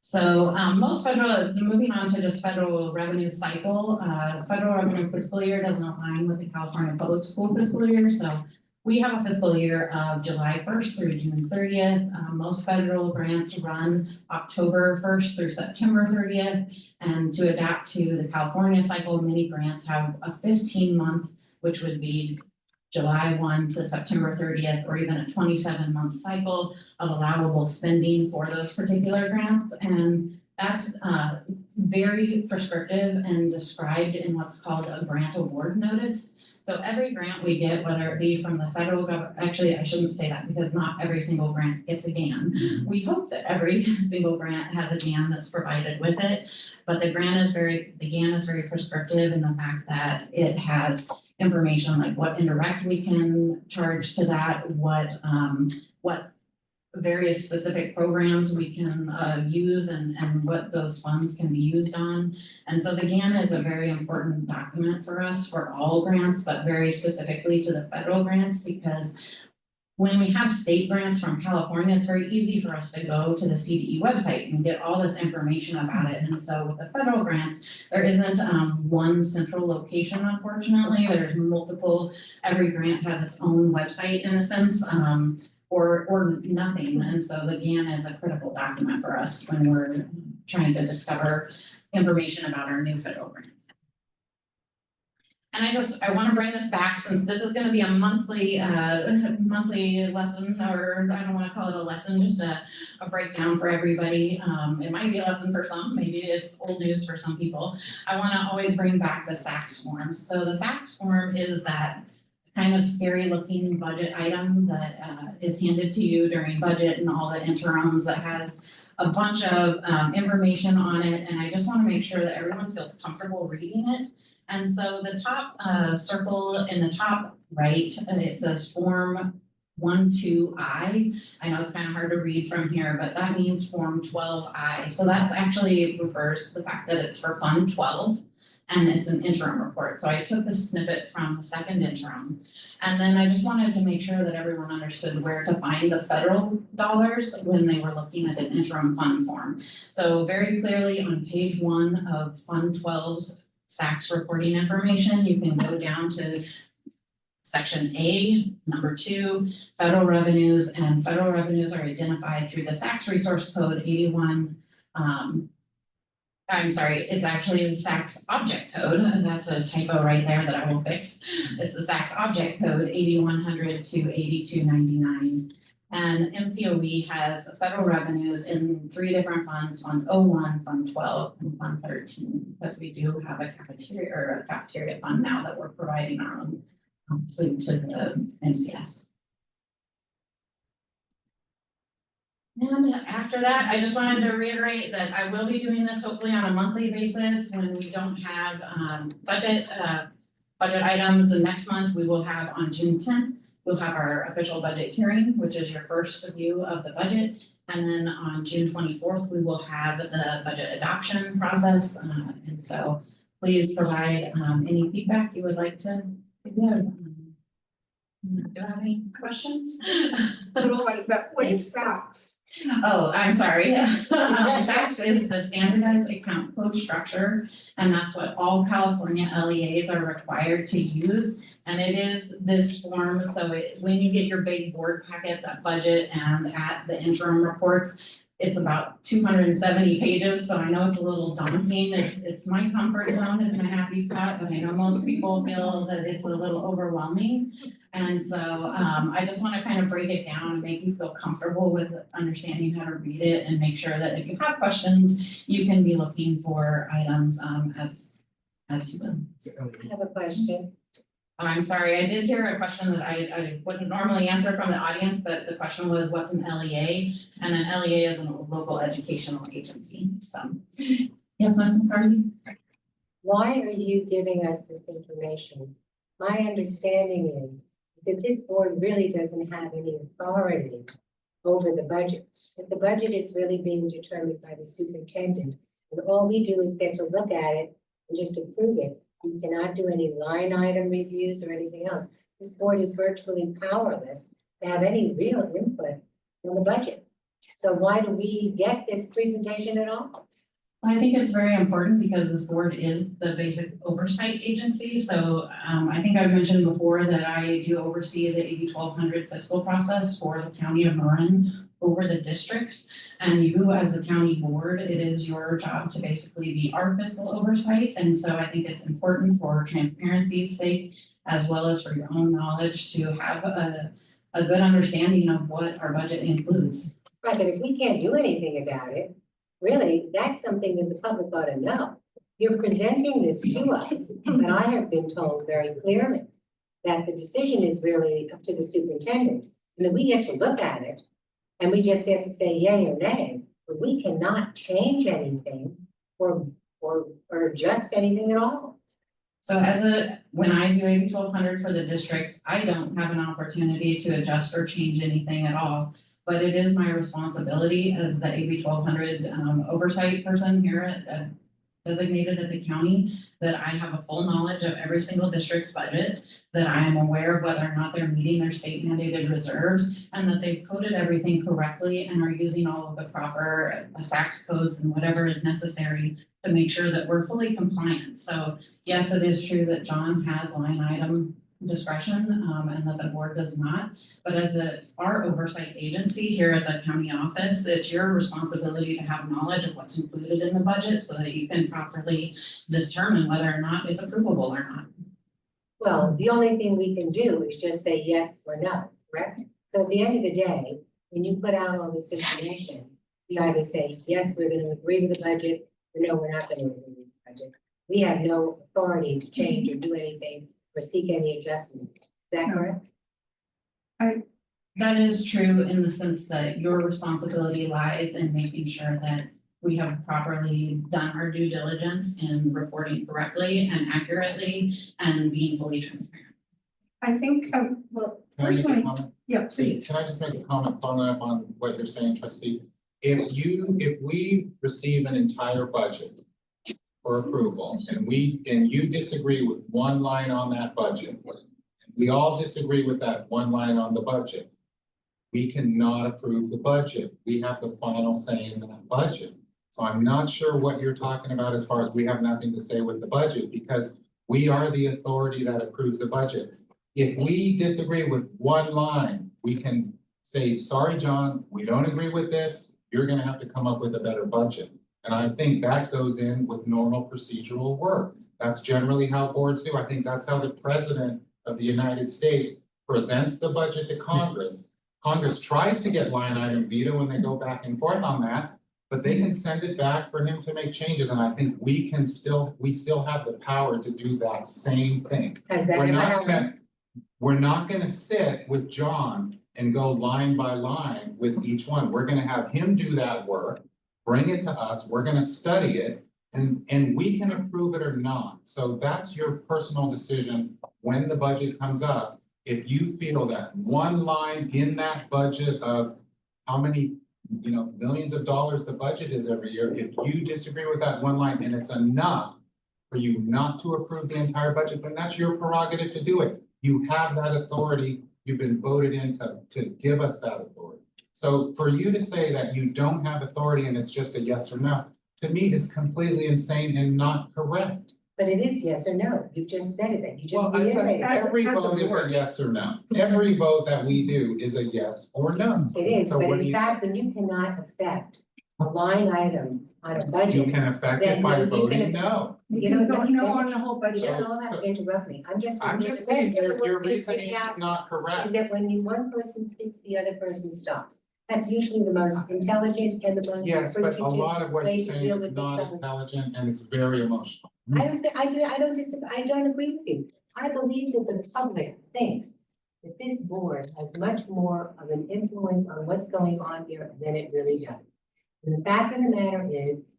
So most federal, so moving on to just federal revenue cycle, federal revenue fiscal year doesn't align with the California public school fiscal year. So we have a fiscal year of July 1st through June 30th. Most federal grants run October 1st through September 30th. And to adapt to the California cycle, many grants have a 15-month, which would be July 1 to September 30th, or even a 27-month cycle of allowable spending for those particular grants. And that's very prescriptive and described in what's called a grant award notice. So every grant we get, whether it be from the federal government, actually, I shouldn't say that because not every single grant gets a GAN. We hope that every single grant has a GAN that's provided with it, but the GAN is very prescriptive in the fact that it has information like what indirect we can charge to that, what various specific programs we can use and what those funds can be used on. And so the GAN is a very important document for us for all grants, but very specifically to the federal grants, because when we have state grants from California, it's very easy for us to go to the CDE website and get all this information about it. And so with the federal grants, there isn't one central location, unfortunately. There's multiple, every grant has its own website in a sense. Or nothing. And so the GAN is a critical document for us when we're trying to discover information about our new federal grants. And I want to bring this back since this is going to be a monthly lesson, or I don't want to call it a lesson, just a breakdown for everybody. It might be a lesson for some, maybe it's old news for some people. I want to always bring back the SACS form. So the SACS form is that kind of scary looking budget item that is handed to you during budget and all the interims that has a bunch of information on it. And I just want to make sure that everyone feels comfortable reading it. And so the top circle in the top right, and it says Form 12I. I know it's kind of hard to read from here, but that means Form 12I. So that's actually refers to the fact that it's for Fund 12. And it's an interim report. So I took the snippet from the second interim. And then I just wanted to make sure that everyone understood where to find the federal dollars when they were looking at an interim fund form. So very clearly on page 1 of Fund 12's SACS reporting information, you can go down to Section A, number 2, federal revenues, and federal revenues are identified through the SACS resource code 81. I'm sorry, it's actually the SACS object code, and that's a typo right there that I will fix. It's the SACS object code 8100 to 8299. And MCOE has federal revenues in 3 different funds, Fund 01, Fund 12, and Fund 13, because we do have a cafeteria fund now that we're providing our own food to the MCS. And after that, I just wanted to reiterate that I will be doing this hopefully on a monthly basis when we don't have budget items. And next month we will have on June 10th, we'll have our official budget hearing, which is your first view of the budget. And then on June 24th, we will have the budget adoption process. And so please provide any feedback you would like to give. Do you have any questions? What is SACS? Oh, I'm sorry. SACS is the standardized account code structure, and that's what all California LEAs are required to use. And it is this form, so when you get your big board packets at budget and at the interim reports, It's about 270 pages, so I know it's a little daunting. It's my comfort zone, it's my happy spot, but I know most people feel that it's a little overwhelming. And so I just want to kind of break it down and make you feel comfortable with understanding how to read it and make sure that if you have questions, you can be looking for items as you will. I have a question. I'm sorry, I did hear a question that I wouldn't normally answer from the audience, but the question was, what's an LEA? And an LEA is a local educational agency, so. Yes, Ms. McCarthy? Why are you giving us this information? My understanding is that this board really doesn't have any authority over the budget. That the budget is really being determined by the superintendent, and all we do is get to look at it and just approve it. We cannot do any line item reviews or anything else. This board is virtually powerless to have any real input on the budget. So why do we get this presentation at all? I think it's very important because this board is the basic oversight agency. So I think I've mentioned before that I do oversee the AB 1200 fiscal process for the county of Marin over the districts. And you as a county board, it is your job to basically be our fiscal oversight. And so I think it's important for transparency's sake, as well as for your own knowledge, to have a good understanding of what our budget includes. Right, but if we can't do anything about it, really, that's something that the public ought to know. You're presenting this to us, but I have been told very clearly that the decision is really up to the superintendent, and that we get to look at it, and we just have to say yay or nay, but we cannot change anything or adjust anything at all. So when I do AB 1200 for the districts, I don't have an opportunity to adjust or change anything at all. But it is my responsibility as the AB 1200 oversight person here designated at the county, that I have a full knowledge of every single district's budget, that I am aware of whether or not they're meeting their state mandated reserves, and that they've coded everything correctly and are using all of the proper SACS codes and whatever is necessary to make sure that we're fully compliant. So yes, it is true that John has line item discretion and that the board does not. But as our oversight agency here at the county office, it's your responsibility to have knowledge of what's included in the budget so that you can properly determine whether or not it's approvable or not. Well, the only thing we can do is just say yes or no, correct? So at the end of the day, when you put out all this information, you either say, yes, we're gonna agree with the budget, or no, we're not gonna agree with the budget. We have no authority to change or do anything or seek any adjustments. Is that correct? That is true in the sense that your responsibility lies in making sure that we have properly done our due diligence in reporting correctly and accurately and being fully transparent. I think, well, Can I make a personally, comment? yeah, please. Can I just make a comment following up on what you're saying, trustee? If we receive an entire budget for approval and you disagree with one line on that budget, we all disagree with that one line on the budget, we cannot approve the budget. We have the final say in that budget. So I'm not sure what you're talking about as far as we have nothing to say with the budget, because we are the authority that approves the budget. If we disagree with one line, we can say, sorry, John, we don't agree with this. You're gonna have to come up with a better budget. And I think that goes in with normal procedural work. That's generally how boards do. I think that's how the president of the United States presents the budget to Congress. Congress tries to get line item veto when they go back and forth on that, but they can send it back for him to make changes. And I think we still have the power to do that same thing. Has that We're ever not happened? gonna, we're not gonna sit with John and go line by line with each one. We're gonna have him do that work, bring it to us, we're gonna study it, and we can approve it or not. So that's your personal decision when the budget comes up. If you feel that one line in that budget of how many, millions of dollars the budget is every year, if you disagree with that one line and it's enough for you not to approve the entire budget, then that's your prerogative to do it. You have that authority. You've been voted in to give us that authority. So for you to say that you don't have authority and it's just a yes or no, to me is completely insane and not correct. But it is yes or no. You just said it, that you just Well, I said reiterated. every That's a vote is a word. yes or no. Every vote that we do is a yes or no. It is, So but what do in you- fact, when you cannot affect a line item on a You budget, can affect it Then by you can voting affect- no. you don't Don't know know on the whole budget. You don't all have to interrupt me, I'm just. saying your What reasoning is happens not correct. Is that when one person speaks, the other person stops. That's usually the most intelligent and the most Yes, but a appreciative lot of what way you're to saying deal is with this not problem. intelligent and it's very emotional. I don't disagree, I don't agree with you. I believe that the public thinks that this board has much more of an influence on what's going on here than it really does. And the fact of the matter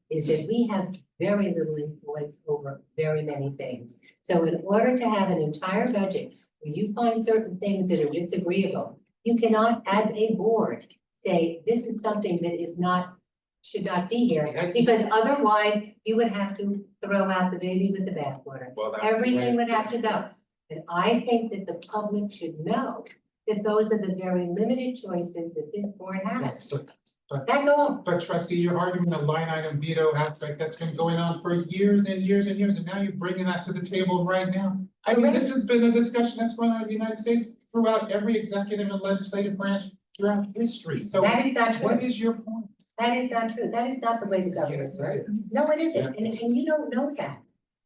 is that we have very little influence over very many things. So in order to have an entire budget where you find certain things that are disagreeable, you cannot, as a board, say, this is something that is not, should not be here, because otherwise you would have to throw out the baby with the bathwater. Well, that's the way Everything would it's have to go. And I think that the public should know that those are the very limited choices that this board has. Yes, but That's all. But trustee, your argument of line item veto aspect, that's been going on for years and years and years, and now you're bringing that to the table right now. I mean, this has been a discussion that's run out of the United States throughout every executive and legislative branch throughout history, so That is not what true. is your point? That is not true. That is not the way the government works. No, it isn't. Yes, And you don't know that.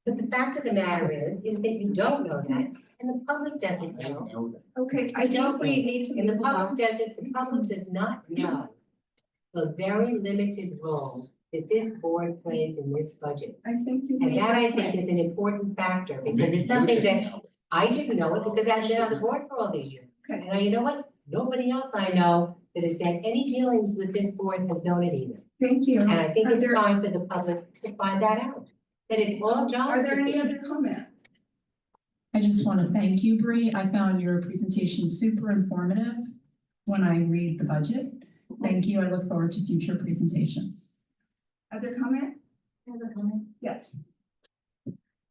But the fact of the matter is that you don't know that, and the public doesn't I know. know that. Okay, I think we need to. And the move public on. the public does not know the very limited role that this board plays in this budget. I think you. And made that I your think point. is an important factor, Well, because maybe it's you something didn't that know it. I didn't know it because I've been on the board for all these years. Okay. And you know what? Nobody else I know that has had any dealings with this board has known it either. Thank you. And I think Are it's there- time for the public to find that out. That it's all John's. Are there any decision. other comments? I just want to thank you, Bree. I found your presentation super informative when I read the budget. Thank you. I look forward to future presentations. Other comment? I have a comment. Yes.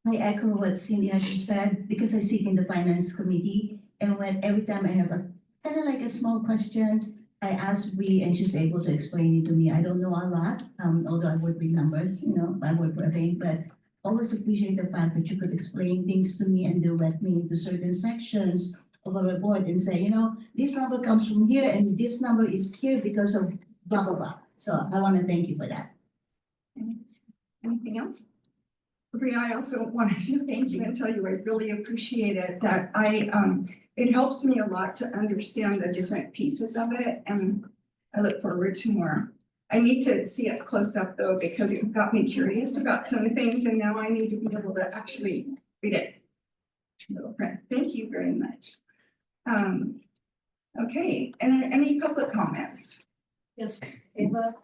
I echo what Cindy had just said, because I sit in the finance committee, and every time I have a kind of like a small question, I ask Bree and she's able to explain it to me. I don't know a lot, although I work with numbers, I work for a bank, but always appreciate the fact that you could explain things to me and direct me into certain sections of a report and say, this number comes from here and this number is here because of blah, blah, blah. So I want to thank you for that. Anything else? Bree, I also wanted to thank you and tell you I really appreciate it, that it helps me a lot to understand the different pieces of it, and I look forward to more. I need to see it close up though, because it got me curious about some things, and now I need to be able to actually read it. Little print. Thank you very much. Okay, and any public comments? Yes. Ava?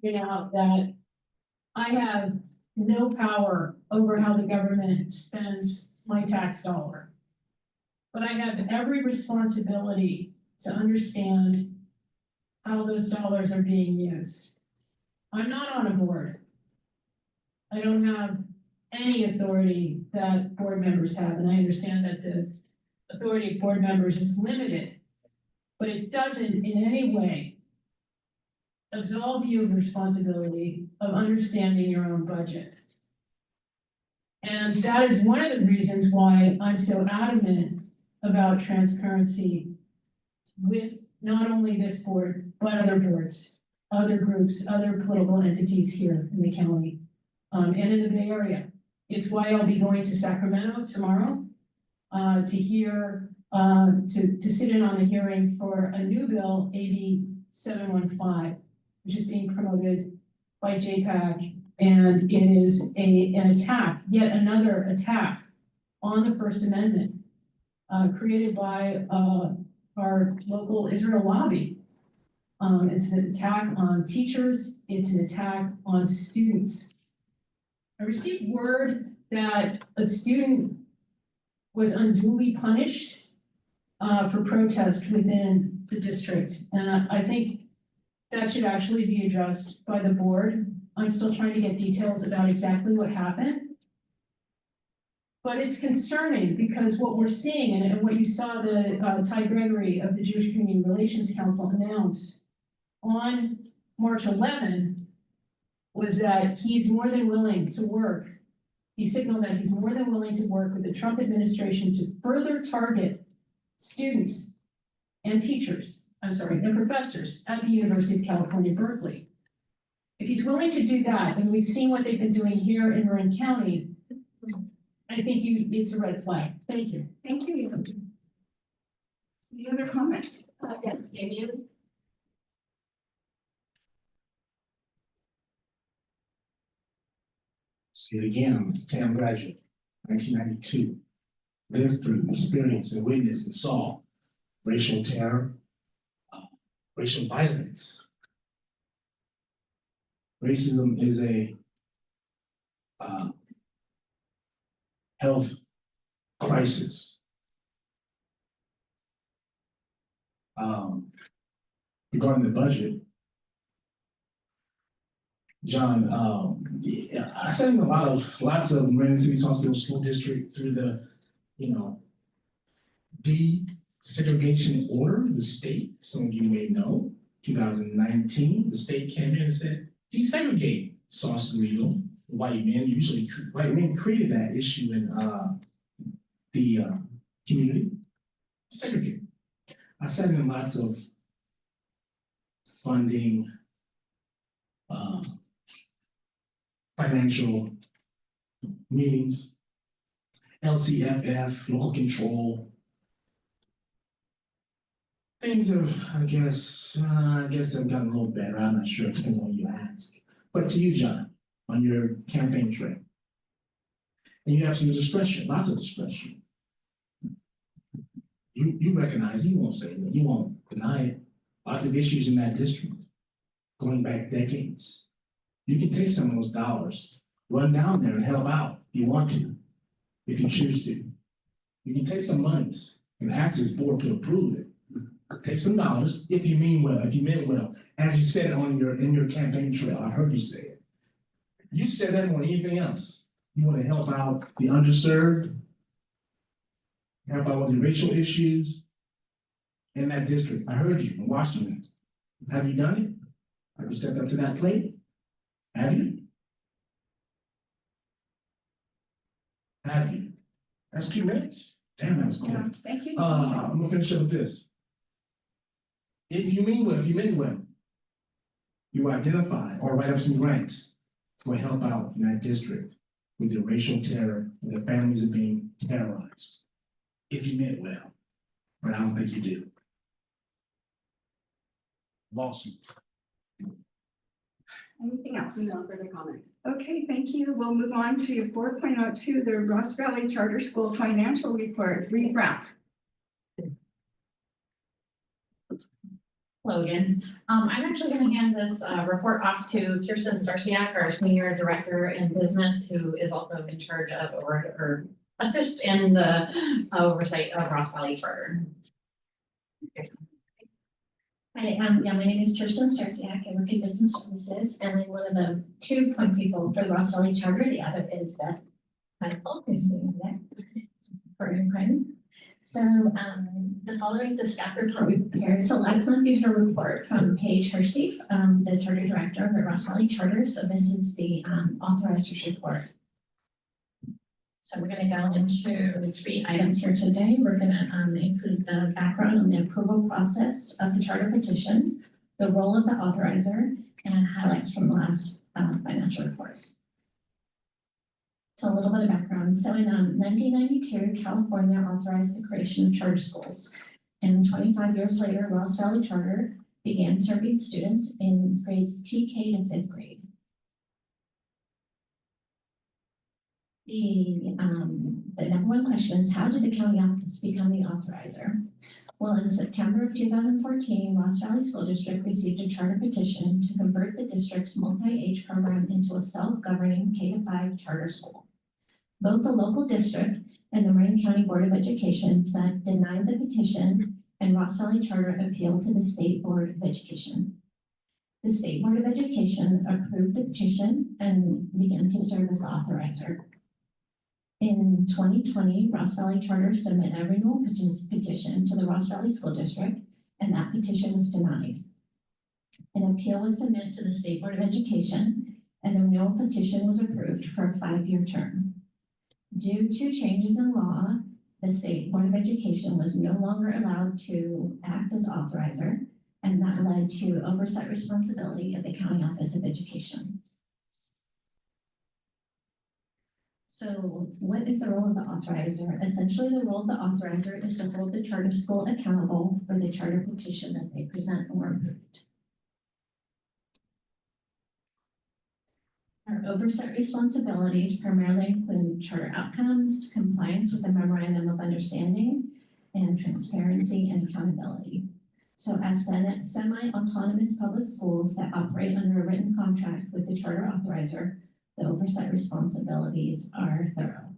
Point out that I have no power over how the government spends my tax dollar. But I have every responsibility to understand how those dollars are being used. I'm not on a board. I don't have any authority that board members have, and I understand that the authority of board members is limited. But it doesn't in any way absolve you of the responsibility of understanding your own budget. And that is one of the reasons why I'm so adamant about transparency with not only this board, but other boards, other groups, other political entities here in the county, and in the Bay Area. It's why I'll be going to Sacramento tomorrow, to hear, to sit in on the hearing for a new bill, AB 715, which is being promoted by JPAC, and it is an attack, yet another attack on the First Amendment, created by our local Israel lobby. It's an attack on teachers, it's an attack on students. I received word that a student was unduly punished for protest within the district, and I think that should actually be addressed by the board. I'm still trying to get details about exactly what happened. But it's concerning because what we're seeing, and what you saw the Ty Gregory of the Jewish Community Relations Council announce on March 11 was that he's more than willing to work. He signaled that he's more than willing to work with the Trump administration to further target students and teachers, and professors at the University of California, Berkeley. If he's willing to do that, and we've seen what they've been doing here in Marin County, I think it's a red flag. Thank you. Thank you. Any other comments? Yes, Damien? Say it again, I'm a TAM graduate, 1992. Lived through, experienced, and witnessed and saw racial terror, racial violence. Racism is a health crisis. Regarding the budget, John, I sat in lots of Marin City Hospital School District through the, desegregation order, the state, some of you may know, 2019, the state came in and said, desegregate Sausalito. White men created that issue in the community, segregate. I sat in lots of funding, financial meetings, LCFF, local control. Things have, I guess they've gotten a little better. I'm not sure, it depends on who you ask. But to you, John, on your campaign trail, and you have some discretion, lots of discretion. You recognize, you won't say that, you won't deny it. Lots of issues in that district, going back decades. You can take some of those dollars, run down there and help out if you want to, if you choose to. You can take some monies and ask this board to approve it. Take some dollars if you mean well, if you meant well, as you said in your campaign trail. I've heard you say it. You said that more than anything else. You want to help out the underserved, help out with the racial issues in that district. I heard you and watched you. Have you done it? Have you stepped up to that plate? Have you? Have you? That's 2 minutes. Damn, that was cool. Yeah, thank you. I'm gonna finish up with this. If you mean well, if you meant well, you identify or write up some grants to help out in that district with the racial terror and the families are being terrorized. If you meant well, but I don't think you do. Lawsuit. Anything else? No further comments. Okay, thank you. We'll move on to 4.02, the Ross Valley Charter School Financial Report. Reed Brown. Logan. I'm actually going to hand this report off to Kirsten Starsiak, our Senior Director in Business, who is also in charge of or assist in the oversight of Ross Valley Charter. Hi, my name is Kirsten Starsiak. I work in business services, and I'm one of the 2 point people for the Ross Valley Charter. The other is Beth Michael, who's sitting there, partner in crime. So the following is a staff report we prepared. So last month you had a report from Paige Hersey, the Charter Director of the Ross Valley Charter. So this is the authorizers report. So we're going to go into 3 items here today. We're going to include the background on the approval process of the charter petition, the role of the authorizer, and highlights from the last financial report. So a little bit of background. So in 1992, California authorized the creation of charter schools. And 25 years later, Ross Valley Charter began serving students in grades TK to 5th grade. The number one question is, how did the county office become the authorizer? Well, in September of 2014, Ross Valley School District received a charter petition to convert the district's multi-age program into a self-governing K-5 charter school. Both the local district and the Marin County Board of Education denied the petition, and Ross Valley Charter appealed to the State Board of Education. The State Board of Education approved the petition and began to serve as the authorizer. In 2020, Ross Valley Charter submitted a renewal petition to the Ross Valley School District, and that petition was denied. An appeal was submitted to the State Board of Education, and the renewal petition was approved for a 5-year term. Due to changes in law, the State Board of Education was no longer allowed to act as authorizer, and that led to oversight responsibility at the County Office of Education. So what is the role of the authorizer? Essentially, the role of the authorizer is to hold the charter school accountable for the charter petition that they present or approved. Our oversight responsibilities primarily include charter outcomes, compliance with the memorandum of understanding, and transparency and accountability. So as semi-autonomous public schools that operate under a written contract with the charter authorizer, the oversight responsibilities are thorough.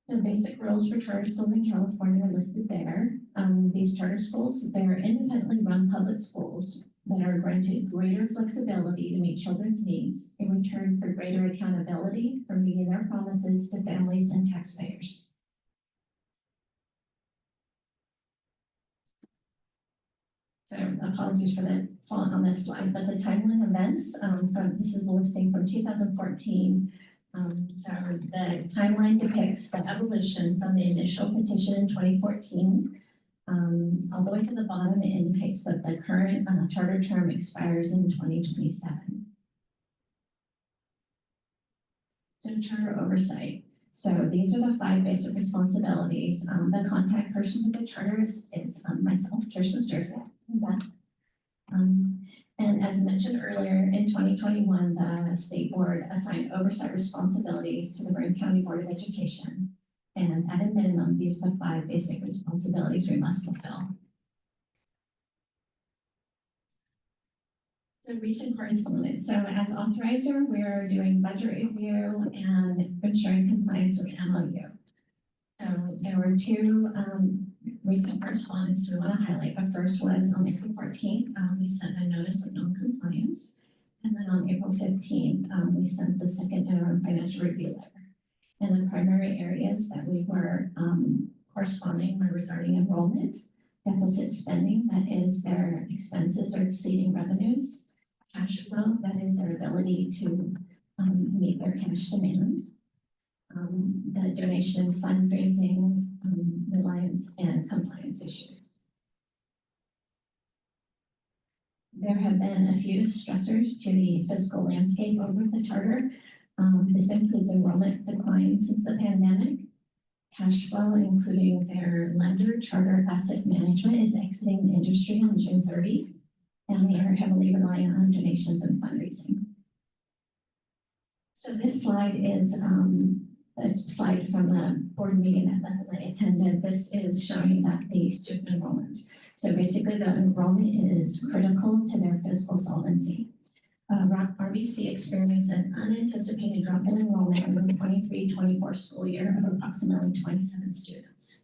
The basic rules for charter schools in California are listed there. These charter schools, they are independently run public schools that are granted greater flexibility to meet children's needs in return for greater accountability for meeting their promises to families and taxpayers. So apologies for the font on this slide, but the timeline events, this is a listing from 2014. So the timeline depicts the evolution from the initial petition in 2014 all the way to the bottom. It indicates that the current charter term expires in 2027. So charter oversight. So these are the 5 basic responsibilities. The contact person with the charters is myself, Kirsten Sturzak. And as mentioned earlier, in 2021, the State Board assigned oversight responsibilities to the Marin County Board of Education. And at a minimum, these are the 5 basic responsibilities we must fulfill. So recent correspondence. So as authorizer, we're doing budget review and ensuring compliance with MOU. So there were 2 recent correspondence we want to highlight. The first was on April 14th, we sent a notice of non-compliance. And then on April 15th, we sent the second interim financial review letter. And the primary areas that we were corresponding were regarding enrollment, deficit spending, that is their expenses are exceeding revenues, cash flow, that is their ability to meet their cash demands, the donation and fundraising, reliance and compliance issues. There have been a few stressors to the fiscal landscape over the charter. This includes enrollment decline since the pandemic, cash flow, including their lender, Charter Asset Management, is exiting the industry on June 30, and they are heavily reliant on donations and fundraising. So this slide is a slide from the board meeting that I attended. This is showing that the student enrollment. So basically the enrollment is critical to their fiscal solvency. RBC experienced an unanticipated drop in enrollment in the 23-24 school year of approximately 27 students.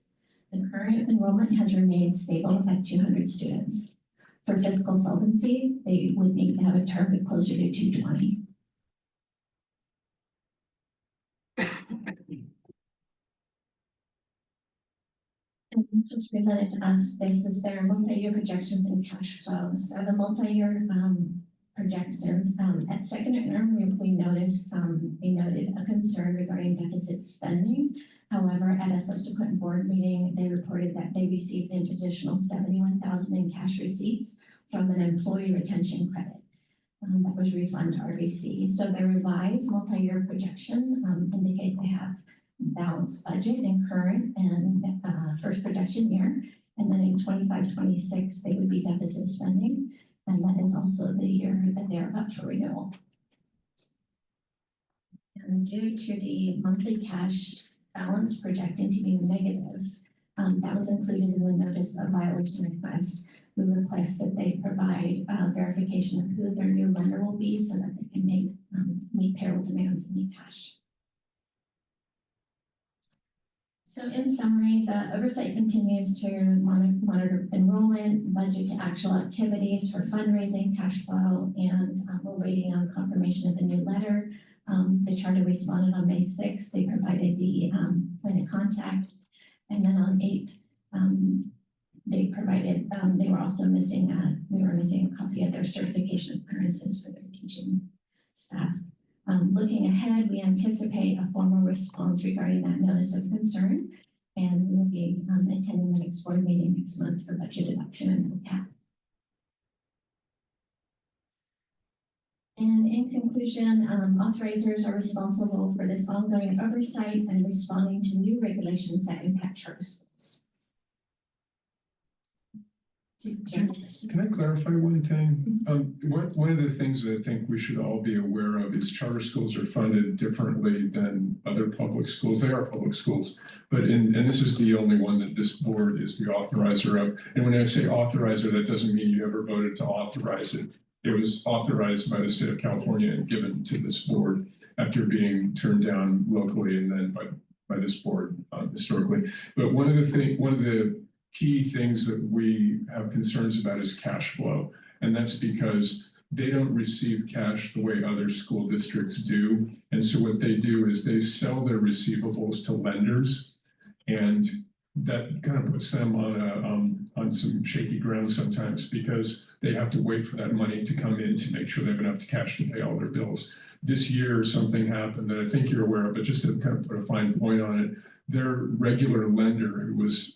The current enrollment has remained stable at 200 students. For fiscal solvency, they would need to have a target closer to 220. And what's presented to us bases their multi-year projections and cash flows. So the multi-year projections at second interim, we noted a concern regarding deficit spending. However, at a subsequent board meeting, they reported that they received an additional $71,000 in cash receipts from an employee retention credit that was refunded to RBC. So their revised multi-year projection indicate they have balanced budget in current and first projection year, and then in 25-26 they would be deficit spending. And that is also the year that they're up for renewal. And due to the monthly cash balance projected to be negative, that was included in the notice of violation request. We request that they provide verification of who their new lender will be so that they can meet payroll demands and meet cash. So in summary, the oversight continues to monitor enrollment, budget to actual activities for fundraising, cash flow, and we're waiting on confirmation of the new letter. The charter responded on May 6th. They provided the point of contact. And then on 8th, they provided, they were also missing we were missing a copy of their certification of clearances for their teaching staff. Looking ahead, we anticipate a formal response regarding that notice of concern. And we will be attending the next board meeting next month for budget adoption and cap. And in conclusion, authorizers are responsible for this ongoing oversight and responding to new regulations that impact charter schools. Can I clarify one thing? One of the things that I think we should all be aware of is charter schools are funded differently than other public schools. They are public schools, but and this is the only one that this board is the authorizer of. And when I say authorizer, that doesn't mean you ever voted to authorize it. It was authorized by the state of California and given to this board after being turned down locally and then by this board historically. But one of the key things that we have concerns about is cash flow. And that's because they don't receive cash the way other school districts do. And so what they do is they sell their receivables to lenders, and that kind of puts them on some shaky ground sometimes because they have to wait for that money to come in to make sure they have enough cash to pay all their bills. This year, something happened that I think you're aware of, but just to kind of put a fine point on it, their regular lender who was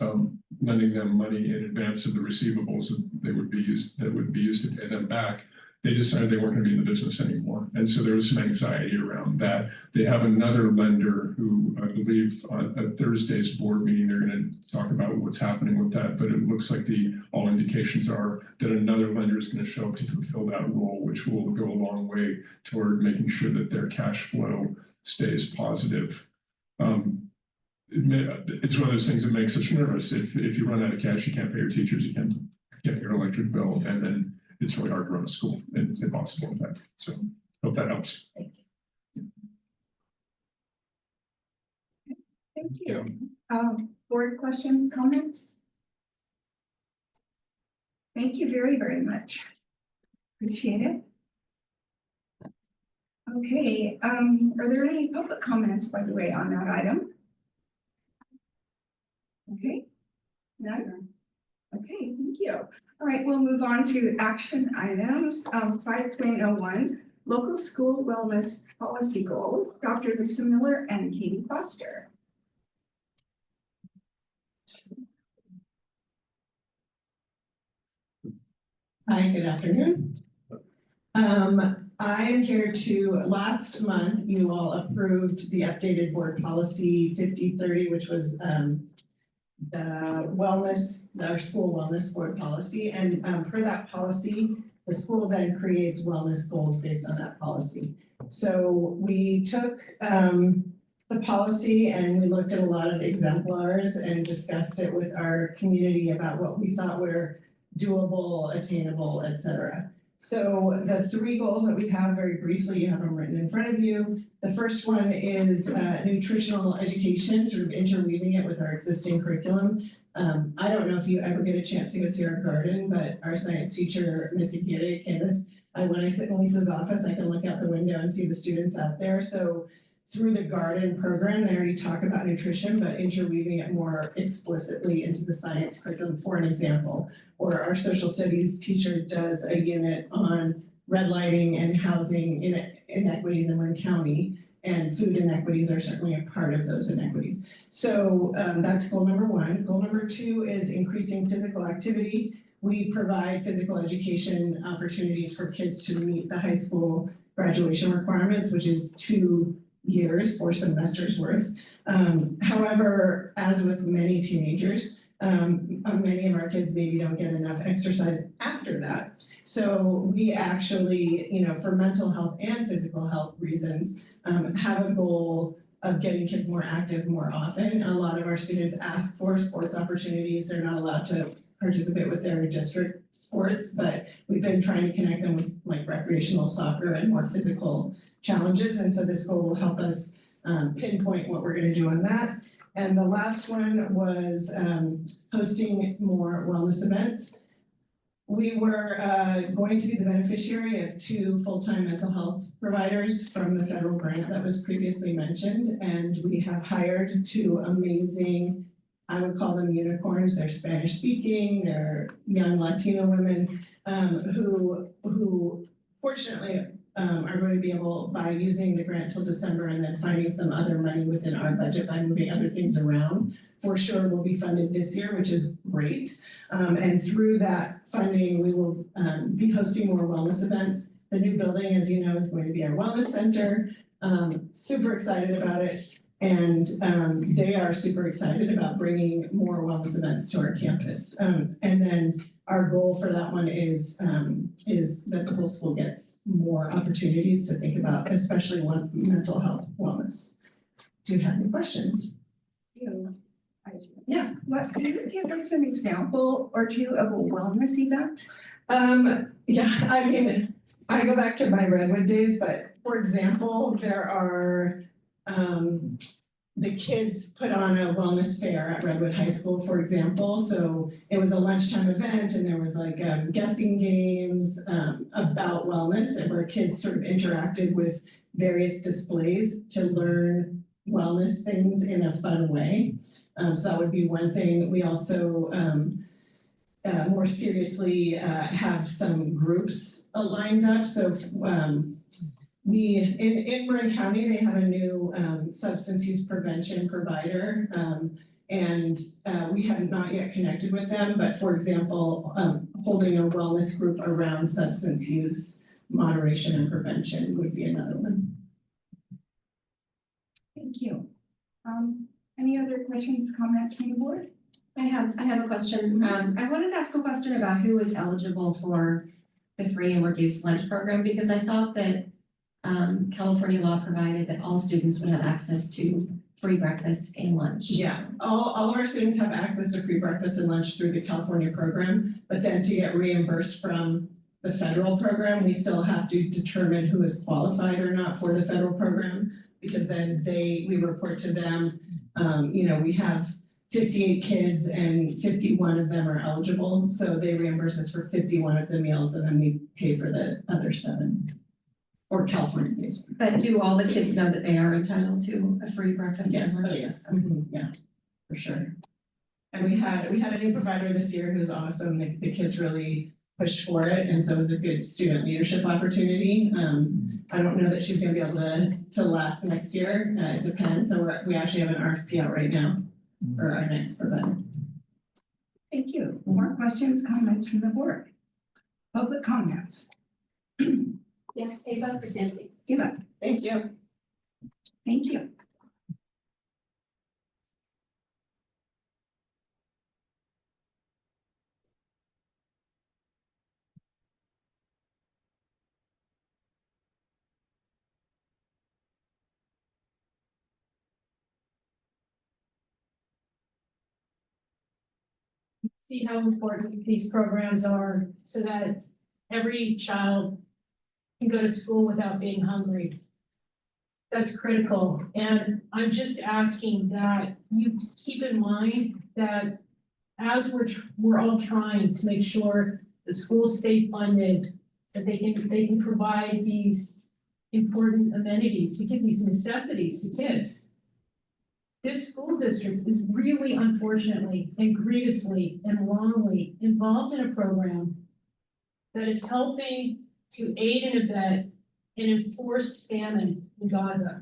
lending them money in advance of the receivables that would be used to pay them back, they decided they weren't going to be in the business anymore. And so there was some anxiety around that. They have another lender who I believe at Thursday's board meeting, they're going to talk about what's happening with that. But it looks like all indications are that another lender is going to show up to fulfill that role, which will go a long way toward making sure that their cash flow stays positive. It's one of those things that makes us nervous. If you run out of cash, you can't pay your teachers, you can't pay your electric bill, and then it's really hard to run a school. It's impossible, in fact. So hope that helps. Thank you. Board questions, comments? Thank you very, very much. Appreciate it. Okay, are there any public comments, by the way, on that item? Okay, none? Okay, thank you. All right, we'll move on to action items. 5.01, local school wellness policy goals. Dr. Lisa Miller and Katie Foster. Hi, good afternoon. I am here last month, you all approved the updated board policy 5030, which was our school wellness board policy. And per that policy, the school then creates wellness goals based on that policy. So we took the policy and we looked at a lot of exemplars and discussed it with our community about what we thought were doable, attainable, et cetera. So the 3 goals that we have, very briefly, you have them written in front of you. The first one is nutritional education, sort of interweaving it with our existing curriculum. I don't know if you ever get a chance to go see our garden, but our science teacher, Miss Aguirre, Candace, when I sit in Lisa's office, I can look out the window and see the students out there. So through the garden program, they already talk about nutrition, but interweaving it more explicitly into the science curriculum, for an example. Or our social studies teacher does a unit on red lighting and housing inequities in Marin County, and food inequities are certainly a part of those inequities. So that's goal number 1. Goal number 2 is increasing physical activity. We provide physical education opportunities for kids to meet the high school graduation requirements, which is 2 years, 4 semesters worth. However, as with many teenagers, many of our kids maybe don't get enough exercise after that. So we actually, for mental health and physical health reasons, have a goal of getting kids more active more often. A lot of our students ask for sports opportunities. They're not allowed to participate with their district sports, but we've been trying to connect them with like recreational soccer and more physical challenges. And so this goal will help us pinpoint what we're going to do on that. And the last one was hosting more wellness events. We were going to be the beneficiary of 2 full-time mental health providers from the federal grant that was previously mentioned. And we have hired 2 amazing I would call them unicorns. They're Spanish speaking, they're young Latino women, who fortunately are going to be able, by using the grant till December and then finding some other money within our budget by moving other things around, for sure will be funded this year, which is great. And through that funding, we will be hosting more wellness events. The new building, as you know, is going to be our wellness center. Super excited about it. And they are super excited about bringing more wellness events to our campus. And then our goal for that one is that the whole school gets more opportunities to think about, especially mental health wellness. Do you have any questions? Yeah. What, can you give us an example or two of a wellness event? Yeah, I mean, I go back to my Redwood days, but for example, there are the kids put on a wellness fair at Redwood High School, for example. So it was a lunchtime event and there was like guessing games about wellness and where kids sort of interacted with various displays to learn wellness things in a fun way. So that would be one thing. We also more seriously have some groups lined up. So in Marin County, they have a new substance use prevention provider. And we have not yet connected with them, but for example, holding a wellness group around substance use moderation and prevention would be another one. Thank you. Any other questions, comments from the board? I have a question. I wanted to ask a question about who is eligible for the free and reduced lunch program, because I thought that California law provided that all students would have access to free breakfast and lunch. Yeah, all of our students have access to free breakfast and lunch through the California program, but then to get reimbursed from the federal program, we still have to determine who is qualified or not for the federal program, because then we report to them, we have 58 kids and 51 of them are eligible, so they reimburse us for 51 of the meals and then we pay for the other 7. Or California pays. But do all the kids know that they are entitled to a free breakfast and Yes, lunch? oh yes, yeah, for sure. And we had a new provider this year who's awesome. The kids really pushed for it, and so it was a good student leadership opportunity. I don't know that she's gonna be able to last next year. It depends. So we actually have an RFP out right now for our next provider. Thank you. More questions, comments from the board? Public comments? Yes, Ava, present please. Eva, Thank you. thank you. See how important these programs are so that every child can go to school without being hungry. That's critical, and I'm just asking that you keep in mind that as we're all trying to make sure the schools stay funded, that they can provide these important amenities to kids, these necessities to kids. This school district is really unfortunately and grievously and wrongly involved in a program that is helping to aid and abet an enforced famine in Gaza.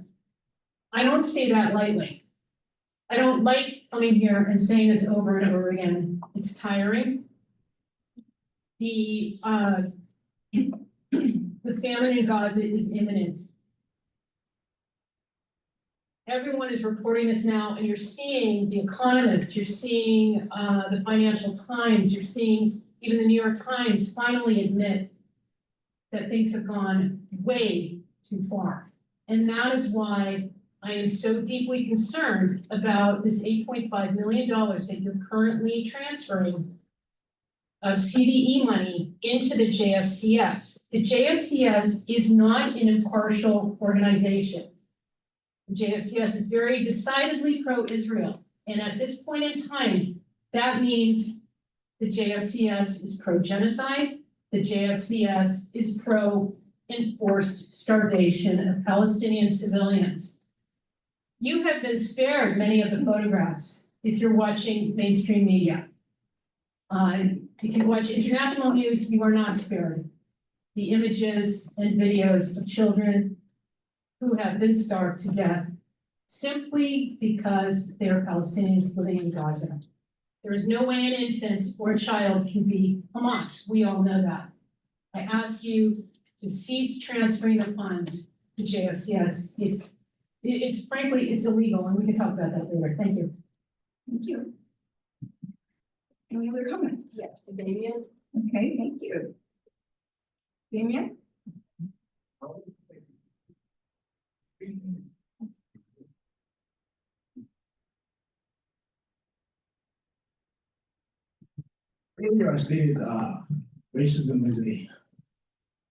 I don't say that lightly. I don't like coming here and saying this over and over again. It's tiring. The famine in Gaza is imminent. Everyone is reporting this now, and you're seeing The Economist, you're seeing the Financial Times, you're seeing even the New York Times finally admit that things have gone way too far. And that is why I am so deeply concerned about this $8.5 million that you're currently transferring of CDE money into the JFCS. The JFCS is not an impartial organization. The JFCS is very decidedly pro-Israel. And at this point in time, that means the JFCS is pro-genocide. The JFCS is pro-enforced starvation of Palestinian civilians. You have been spared many of the photographs if you're watching mainstream media. If you watch international news, you are not spared. The images and videos of children who have been starved to death simply because they are Palestinians living in Gaza. There is no way an infant or a child can be Hamas. We all know that. I ask you to cease transferring the funds to JFCS. It's frankly, it's illegal, and we can talk about that later. Thank you. Thank you. Any other comments? Yes, Damien? Okay, thank you. Damien? Earlier I stated, racism is a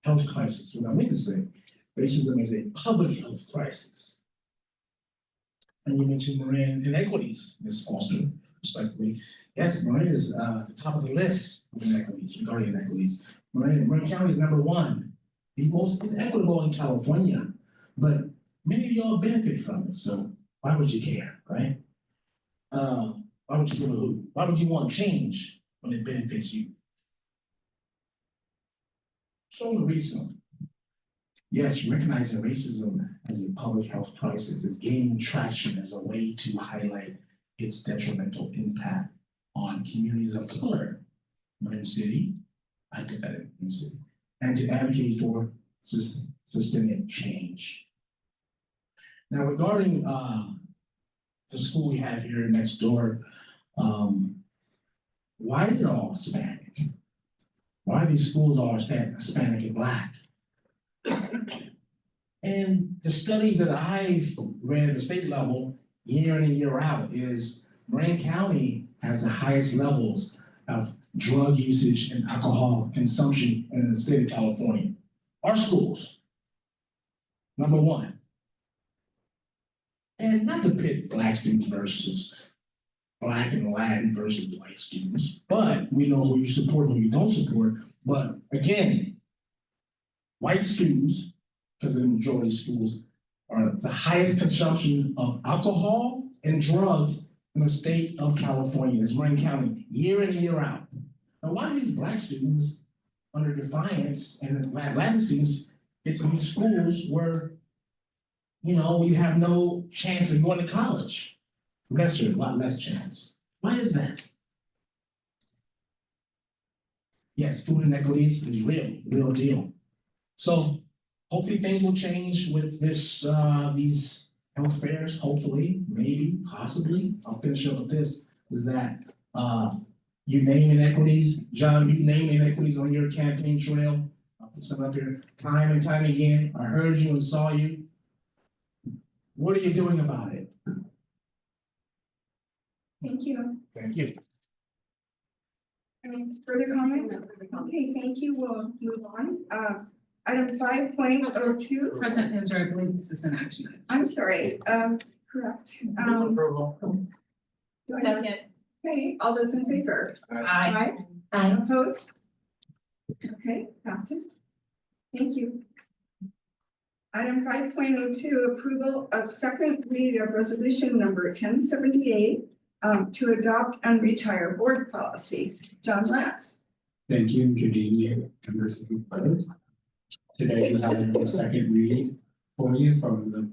health crisis. What I meant to say, racism is a public health crisis. And you mentioned Marin inequities, Ms. Foster, respectfully. Yes, Marin is the top of the list of inequities, regarding inequities. Marin County is #1, the most inequitable in California. But many of y'all benefit from it, so why would you care, right? Why would you give a hoot? Why would you want change when it benefits you? So the reason, yes, recognizing racism as a public health crisis is gaining traction as a way to highlight its detrimental impact on communities of color, Marin City, I did that in Marin City, and to advocate for systemic change. Now, regarding the school we have here next door, why is it all Hispanic? Why are these schools all Hispanic and Black? And the studies that I've read at the state level, year in and year out, is Marin County has the highest levels of drug usage and alcohol consumption in the state of California. Our schools, #1. And not to pit Black students versus Black and Latin versus white students, but we know who you support and who you don't support. But again, white students, because of the majority of schools, are the highest consumption of alcohol and drugs in the state of California, is Marin County, year in and year out. Now, why do these Black students, under defiance, and the Latin students get to these schools where, you know, you have no chance of going to college? A lot less chance. Why is that? Yes, food inequities is real deal. So hopefully things will change with this, these health fairs, hopefully, maybe, possibly. I'll finish up with this, is that you name inequities. John, you name inequities on your campaign trail. I'll put some up here time and time again. I heard you and saw you. What are you doing about it? Thank you. Thank you. Any further comments? Okay, thank you. We'll move on. Item 5.02. President Inter, I believe this is an action item. I'm sorry, correct. Approval. Do I- Second. Okay, all those in favor? Aye. Aye. Opposed? Okay, passes. Thank you. Item 5.02, approval of second read of resolution number 1078 to adopt and retire board policies. John Lance. Thank you, good evening, members of the board. Today we have a second read for you from the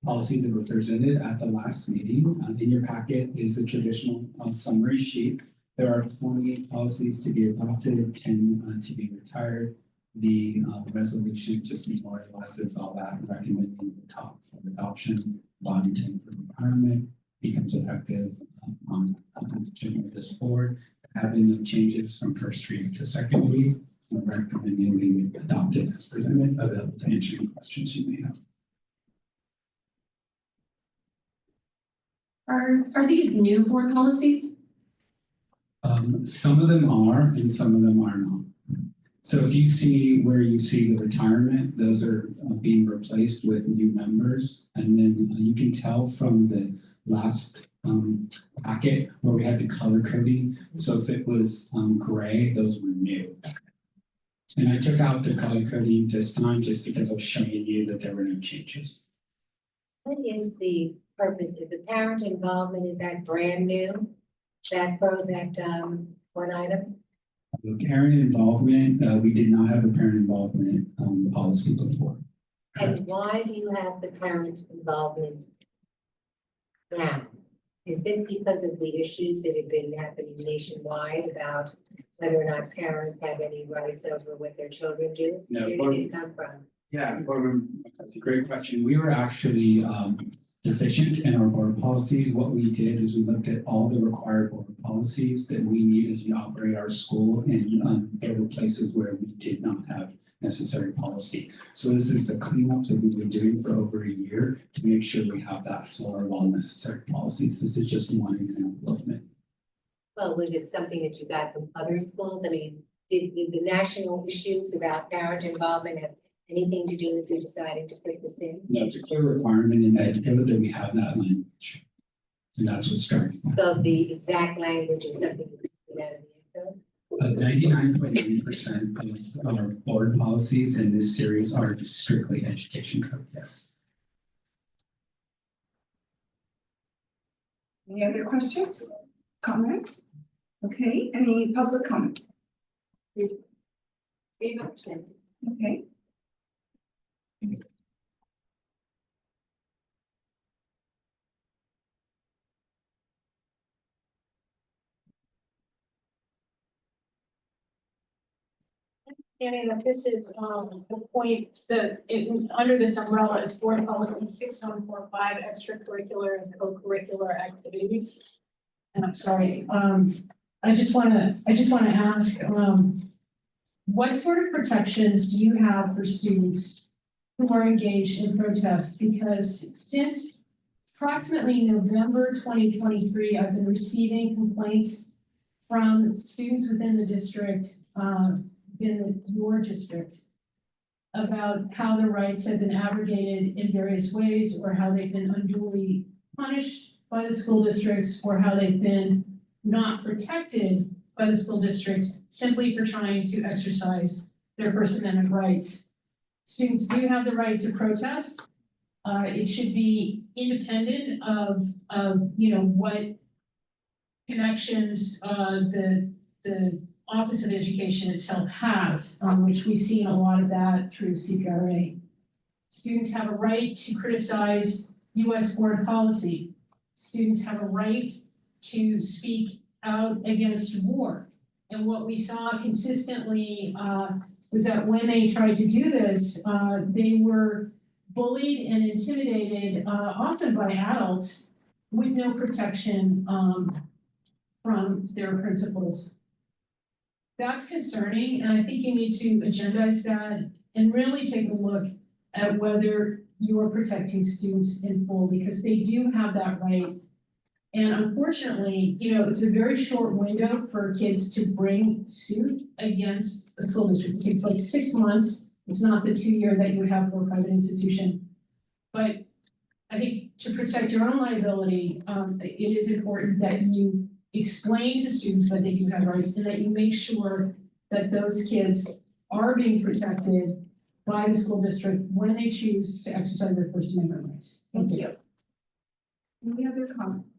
policies that were presented at the last meeting. In your packet is a traditional summary sheet. There are 28 policies to be adopted, 10 to be retired. The resolution just memorializes all that, recommending the top for adoption, bottom 10 for retirement, becomes effective on of this board. Having no changes from first read to second read, we're recommending we adopt it as presented, available to answer any questions you may have. Are these new board policies? Some of them are and some of them are not. So if you see where you see the retirement, those are being replaced with new members. And then you can tell from the last packet where we had the color coding. So if it was gray, those were new. And I took out the color coding this time just because I was showing you that there were no changes. What is the purpose, is the parent involvement, is that brand new? That one item? The parent involvement, we did not have a parent involvement policy before. And why do you have the parent involvement now? Is this because of the issues that have been happening nationwide about whether or not parents have any rights over what their children do? No, Where did it come from? Yeah, that's a great question. We were actually deficient in our board policies. What we did is we looked at all the required board policies that we need as we operate our school, and there were places where we did not have necessary policy. So this is the cleanup that we've been doing for over a year to make sure we have that floor of all necessary policies. This is just one example of it. Well, was it something that you got from other schools? I mean, did the national issues about parent involvement have anything to do with you deciding to put this in? No, it's a clear requirement in ed code that we have that language. And that's what's starting. So the exact language is something you put out of the info? 99.8% of our board policies in this series are strictly education code, yes. Any other questions, comments? Okay, any public comment? Okay. Annie, this is the point that under this umbrella is board policy 6145 extracurricular and co-curricular activities. And I'm sorry, I just wanna ask, what sort of protections do you have for students who are engaged in protest? Because since approximately November 2023, I've been receiving complaints from students within the district, in your district, about how their rights have been abrogated in various ways, or how they've been unduly punished by the school districts, or how they've been not protected by the school district simply for trying to exercise their First Amendment rights. Students do have the right to protest. It should be independent of what connections the Office of Education itself has, which we've seen a lot of that through CPRA. Students have a right to criticize US foreign policy. Students have a right to speak out against war. And what we saw consistently was that when they tried to do this, they were bullied and intimidated, often by adults, with no protection from their principals. That's concerning, and I think you need to agendize that and really take a look at whether you are protecting students in full, because they do have that right. And unfortunately, it's a very short window for kids to bring suit against a school district. It's like 6 months. It's not the 2 year that you would have for a private institution. But I think to protect your own liability, it is important that you explain to students that they do have rights, and that you make sure that those kids are being protected by the school district when they choose to exercise their First Amendment rights. Thank you. Any other comments?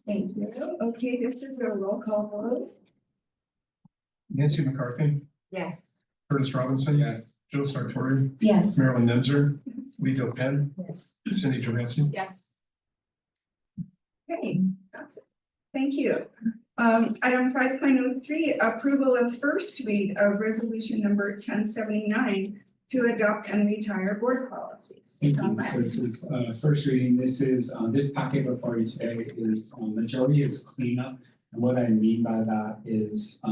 Thank you. Okay, this is a roll call vote. Nancy McCarthy, Yes. Curtis Robinson. Yes. Joe Sartori, Yes. Marilyn Nemser, Leo Penn, Yes. Cindy Johansson. Yes. Okay, that's it. Thank you. Item 5.03, approval of first read of resolution number 1079 to adopt and retire board policies. Thank you. So this is first reading. This packet before you today is majority is cleanup. And what I mean by that is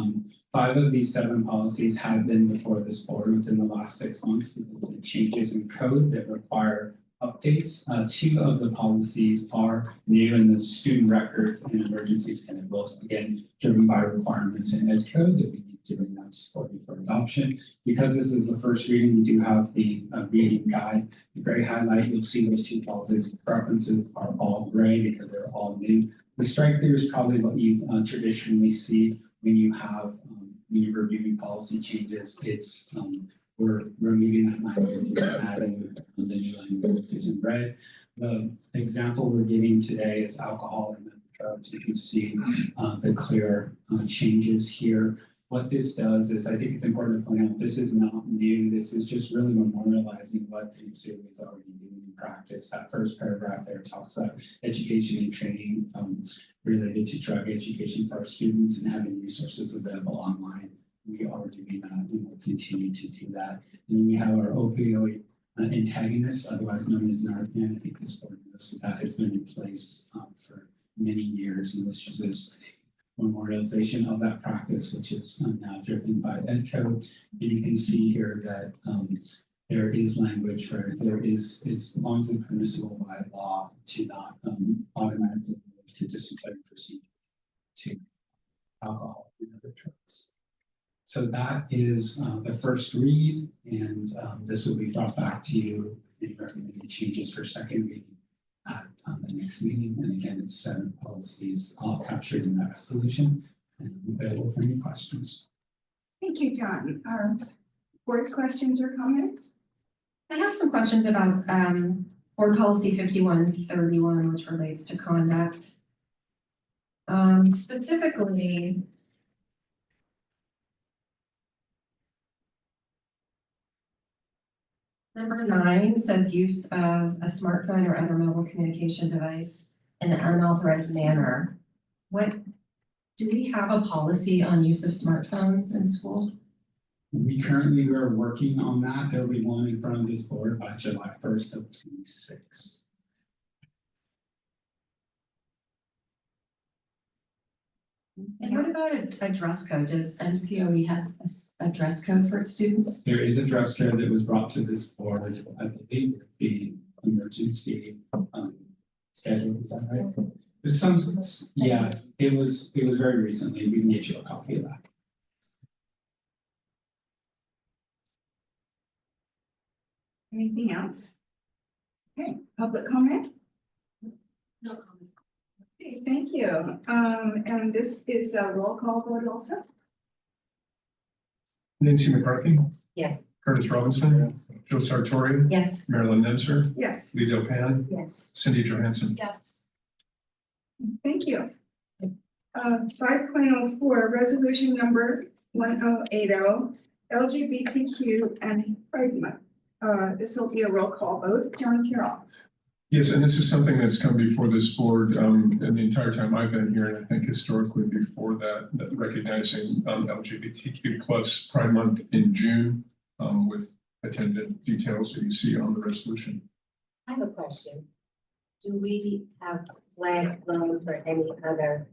5 of these 7 policies have been before this board within the last 6 months because of the changes in code that require updates. 2 of the policies are new in the student records and emergency schedules, again, driven by requirements in ed code that we need to bring that support for adoption. Because this is the first reading, we do have the reading guide. The gray highlight, you'll see those 2 policies references are all gray because they're all new. The strike through is probably what you traditionally see when you have when you're reviewing policy changes. It's we're removing that language, we're adding the new language is in red. The example we're giving today is alcohol and drugs. You can see the clear changes here. What this does is, I think it's important to point out, this is not new. This is just really memorializing what the MCBE is already doing in practice. That first paragraph there talks about education and training related to drug education for our students and having resources available online. We are doing that and will continue to do that. And then we have our opioid antagonist, otherwise known as Narcan. I think this board knows that has been in place for many years, and this is just memorialization of that practice, which is now driven by EdCo. And you can see here that there is language where there is long as it's permissible by law to not automatically move to disciplinary procedure to alcohol and other drugs. So that is the first read, and this will be brought back to you with any recommended changes for second reading at the next meeting. And again, it's 7 policies all captured in that resolution and available for any questions. Thank you, John. Board questions or comments? I have some questions about board policy 5131, which relates to conduct. Specifically, number 9 says use of a smartphone or other mobile communication device in an unauthorized manner. Do we have a policy on use of smartphones in school? We're working on that. There'll be one in front of this board by July 1st of 26. And what about a dress code? Does MCOE have a dress code for its students? There is a dress code that was brought to this board, I believe, the emergency schedule, is that right? There's some, yeah, it was very recently. We can get you a copy of that. Anything else? Okay, public comment? No comment. Okay, thank you. And this is a roll call vote also? Nancy McCarthy, Yes. Curtis Robinson, Joe Sartori, Yes. Marilyn Nemser, Yes. Lee Pan, Yes. Cindy Johansson. Yes. Thank you. 5.04, resolution number 1080, LGBTQ and Pride Month. This will be a roll call vote. John Carroll. Yes, and this is something that's come before this board and the entire time I've been here, and I think historically before that recognizing LGBTQ plus Pride Month in June with attendant details that you see on the resolution. I have a question. Do we have flag flown for any other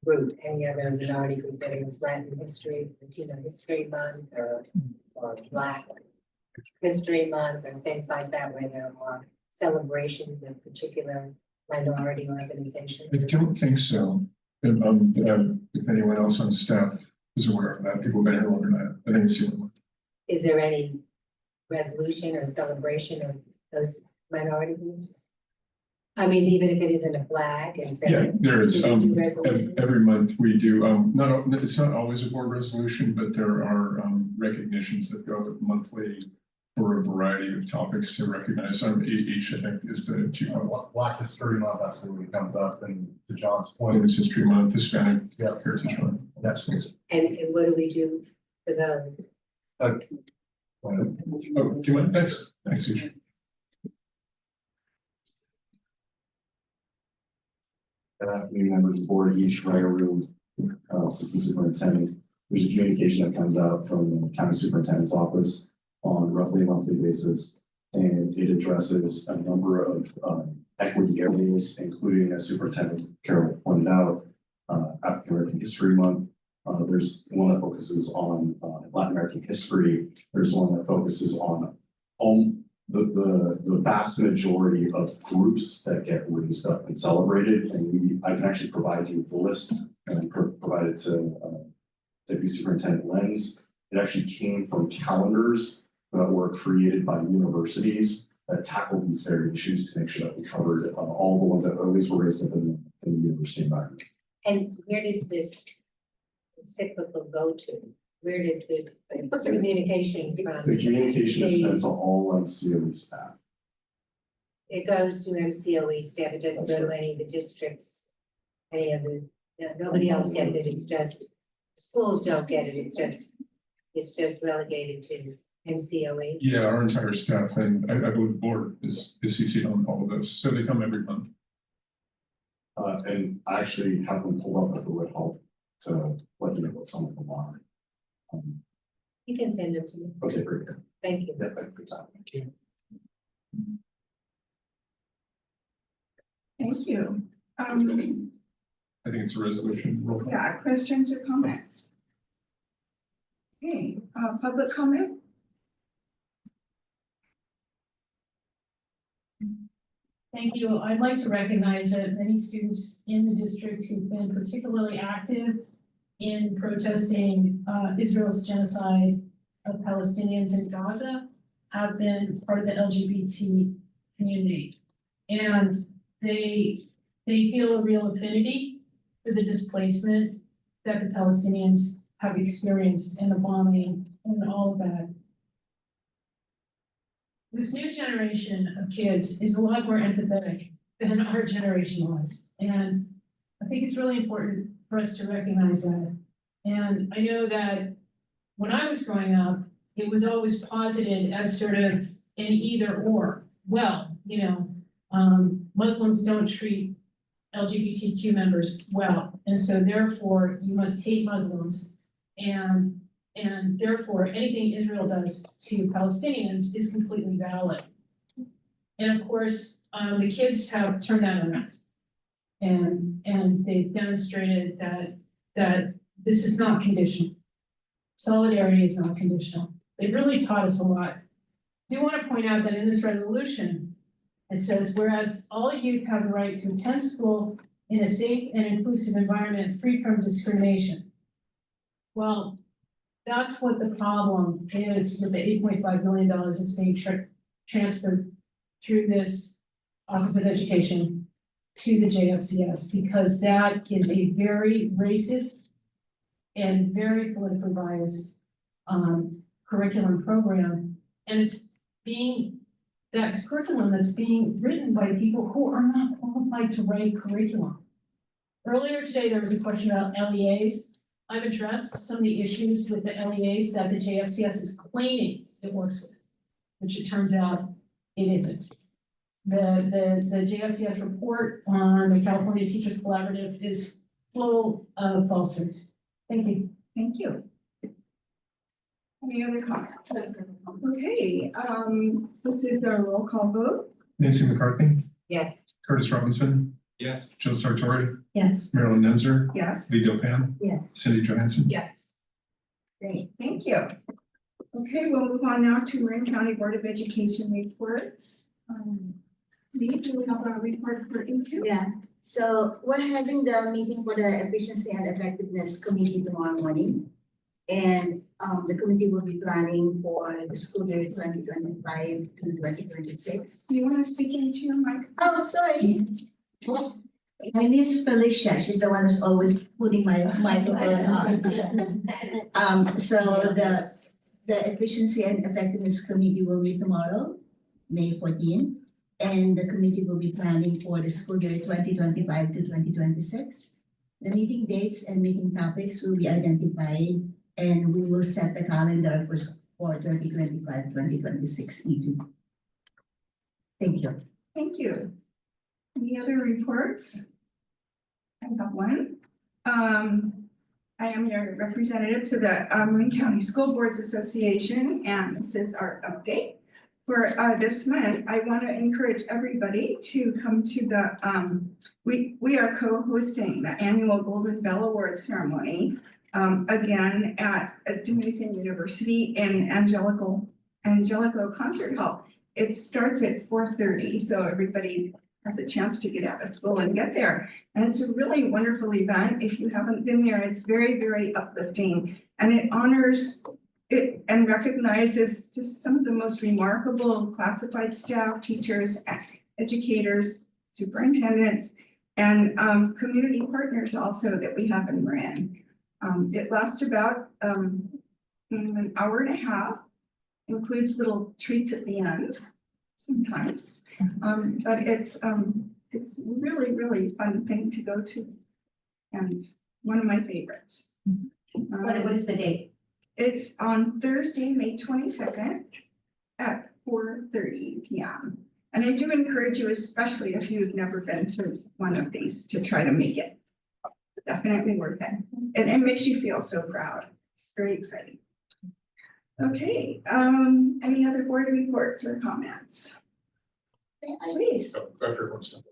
group, any other minority group, whether it's Latin history, Latino history month, or Black history month, or things like that, where there are celebrations of particular minority organizations? I don't think so. If anyone else on staff is aware of that, people have been here longer than that. I think it's the only one. Is there any resolution or celebration of those minority groups? I mean, even if it isn't a flag and say. Yeah, there is. do you do resolutions? Every month we do, it's not always a board resolution, but there are recognitions that go monthly for a variety of topics to recognize. Each, I think, is the chief of Black History Month absolutely comes up, and to John's point, Women's History Month, Hispanic Yes. Heritage Month. Yes. And what do we do for those? Oh, do you want next? Thanks, Ish. Good afternoon, members of the board, each writer room, assistant superintendent. There's a communication that comes out from the county superintendent's office on roughly a monthly basis, and it addresses a number of equity areas, including, as Superintendent Carroll pointed out, African American History Month. There's one that focuses on Latin American history. There's one that focuses on the vast majority of groups that get raised up and celebrated. And I can actually provide you with the list and provide it to Deputy Superintendent Lenz. It actually came from calendars that were created by universities that tackle these very issues to make sure that we covered all the ones that at least were raised up in the university environment. And where does this cyclical go to? Where does this What's the communication from? The communication is sent the- to all MCOE staff. It goes to MCOE staff, it doesn't That's go to right. any of the districts, any of the, no, nobody else gets it, it's just, schools don't get it, it's just relegated to MCOE. Yeah, our entire staff and I believe the board is CC'd on all of those, so they come every month. And I actually have them pulled up if it would help to let you know what some of them are. You can send them to me, Okay, very good. thank you. Yeah, thank you for your time. Thank you. Thank you. I think it's a resolution. Roll call. Yeah, questions or comments? Okay, public comment? Thank you. I'd like to recognize that many students in the district who've been particularly active in protesting Israel's genocide of Palestinians in Gaza have been part of the LGBT community. And they feel a real affinity for the displacement that the Palestinians have experienced and the bombing and all of that. This new generation of kids is a lot more empathetic than our generation was. And I think it's really important for us to recognize that. And I know that when I was growing up, it was always posited as sort of an either or. Well, you know, Muslims don't treat LGBTQ members well. And so therefore you must hate Muslims. And therefore, anything Israel does to Palestinians is completely valid. And of course, the kids have turned that around. And they've demonstrated that this is not conditional. Solidarity is not conditional. They've really taught us a lot. I do want to point out that in this resolution, it says, whereas all youth have the right to attend school in a safe and inclusive environment free from discrimination. Well, that's what the problem is with the $8.5 billion that's being transferred through this Office of Education to the JFCS, because that is a very racist and very politically biased curriculum program. And that's curriculum that's being written by people who are not qualified to write curriculum. Earlier today, there was a question about LEAs. I've addressed some of the issues with the LEAs that the JFCS is claiming it works with, which it turns out it isn't. The JFCS report on the California Teachers Collaborative is full of falsehoods. Thank you. Thank you. Any other comments? Okay, this is a roll call vote. Nancy McCarthy, Yes. Curtis Robinson, Yes. Jill Sartori, Yes. Marilyn Nemser, Yes. Lee Dopan, Yes. Cindy Johansson. Yes. Great, thank you. Okay, we'll move on now to Marin County Board of Education reports. Lee, do we have a report for you too? Yeah, so we're having the meeting for the Efficiency and Effectiveness Committee tomorrow morning. And the committee will be planning for the school year 2025 to 2026. Do you want to speak into your mic? Oh, sorry. I miss Felicia. She's the one who's always putting my microphone on. So the Efficiency and Effectiveness Committee will meet tomorrow, May 14. And the committee will be planning for the school year 2025 to 2026. The meeting dates and meeting topics will be identified, and we will set the calendar for 2025-2026 meeting. Thank you. Thank you. Any other reports? I have one. I am your representative to the Marin County School Boards Association, and this is our update. For this month, I want to encourage everybody to come to the, we are co-hosting the annual Golden Bell Award ceremony again at Dominican University in Angelico Concert Hall. It starts at 4:30, so everybody has a chance to get out of school and get there. And it's a really wonderful event. If you haven't been there, it's very, very uplifting, and it honors it and recognizes just some of the most remarkable classified staff, teachers, educators, superintendents, and community partners also that we have in Marin. It lasts about an hour and a half. Includes little treats at the end sometimes. But it's really, really fun thing to go to. And one of my favorites. What is the date? It's on Thursday, May 22nd at 4:30 p.m. And I do encourage you, especially if you've never been to one of these, to try to make it. Definitely worth it. And it makes you feel so proud. It's very exciting. Okay, any other board reports or comments? Please. Director wants to.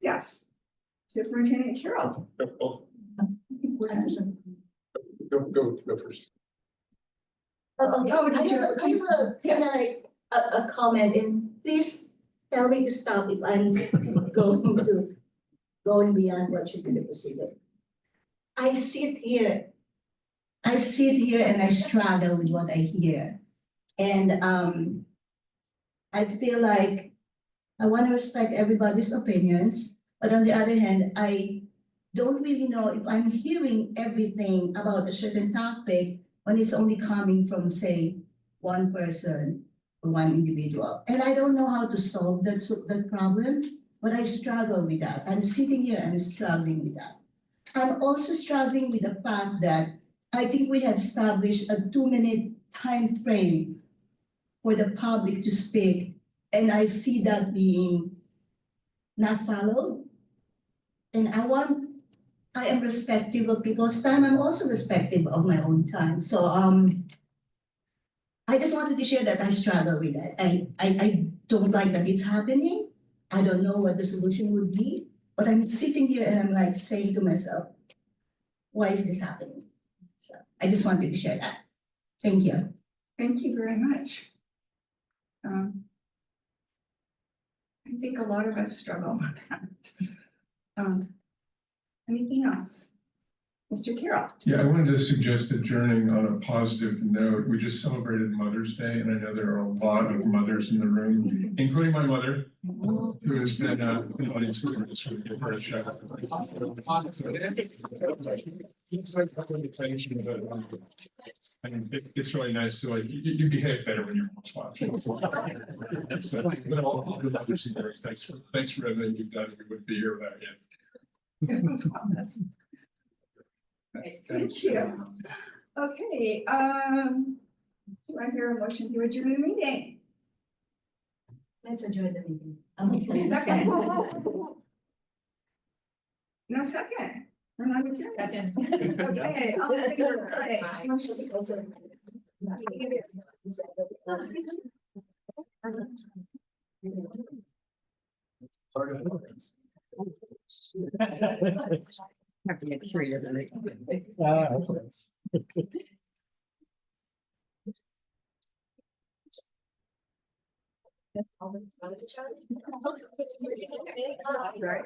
Yes. Superintendent Carroll. Go first. Okay, I have a kind of like a comment, and please tell me to stop if I'm going beyond what should be the procedure. I sit here and I struggle with what I hear. And I feel like I want to respect everybody's opinions, but on the other hand, I don't really know if I'm hearing everything about a certain topic when it's only coming from, say, one person or one individual. And I don't know how to solve that problem, but I struggle with that. I'm sitting here and struggling with that. I'm also struggling with the fact that I think we have established a 2-minute time frame for the public to speak, and I see that being not followed. And I am respectful of people's time. I'm also respectful of my own time. So I just wanted to share that I struggle with that. I don't like that it's happening. I don't know what the solution would be, but I'm sitting here and I'm like saying to myself, why is this happening? So I just wanted to share that. Thank you. Thank you very much. I think a lot of us struggle with that. Anything else? Mr. Carroll? Yeah, I wanted to suggest adjourning on a positive note. We just celebrated Mother's Day, and I know there are a lot of mothers in the room, including my mother, who has been an audience member. Just want to give her a shout out. And it's really nice to you behave better when you're watching. But all the mothers in there, thanks for everything you've done. We wouldn't be here without you. Thank you. Okay, do I hear a motion to adjourn the meeting? Let's enjoy the meeting. Second. No second. We're not adjourned. Second. Okay, all in favor? Aye. Aye. Motion to adjourn. Have to make sure you're gonna. Right.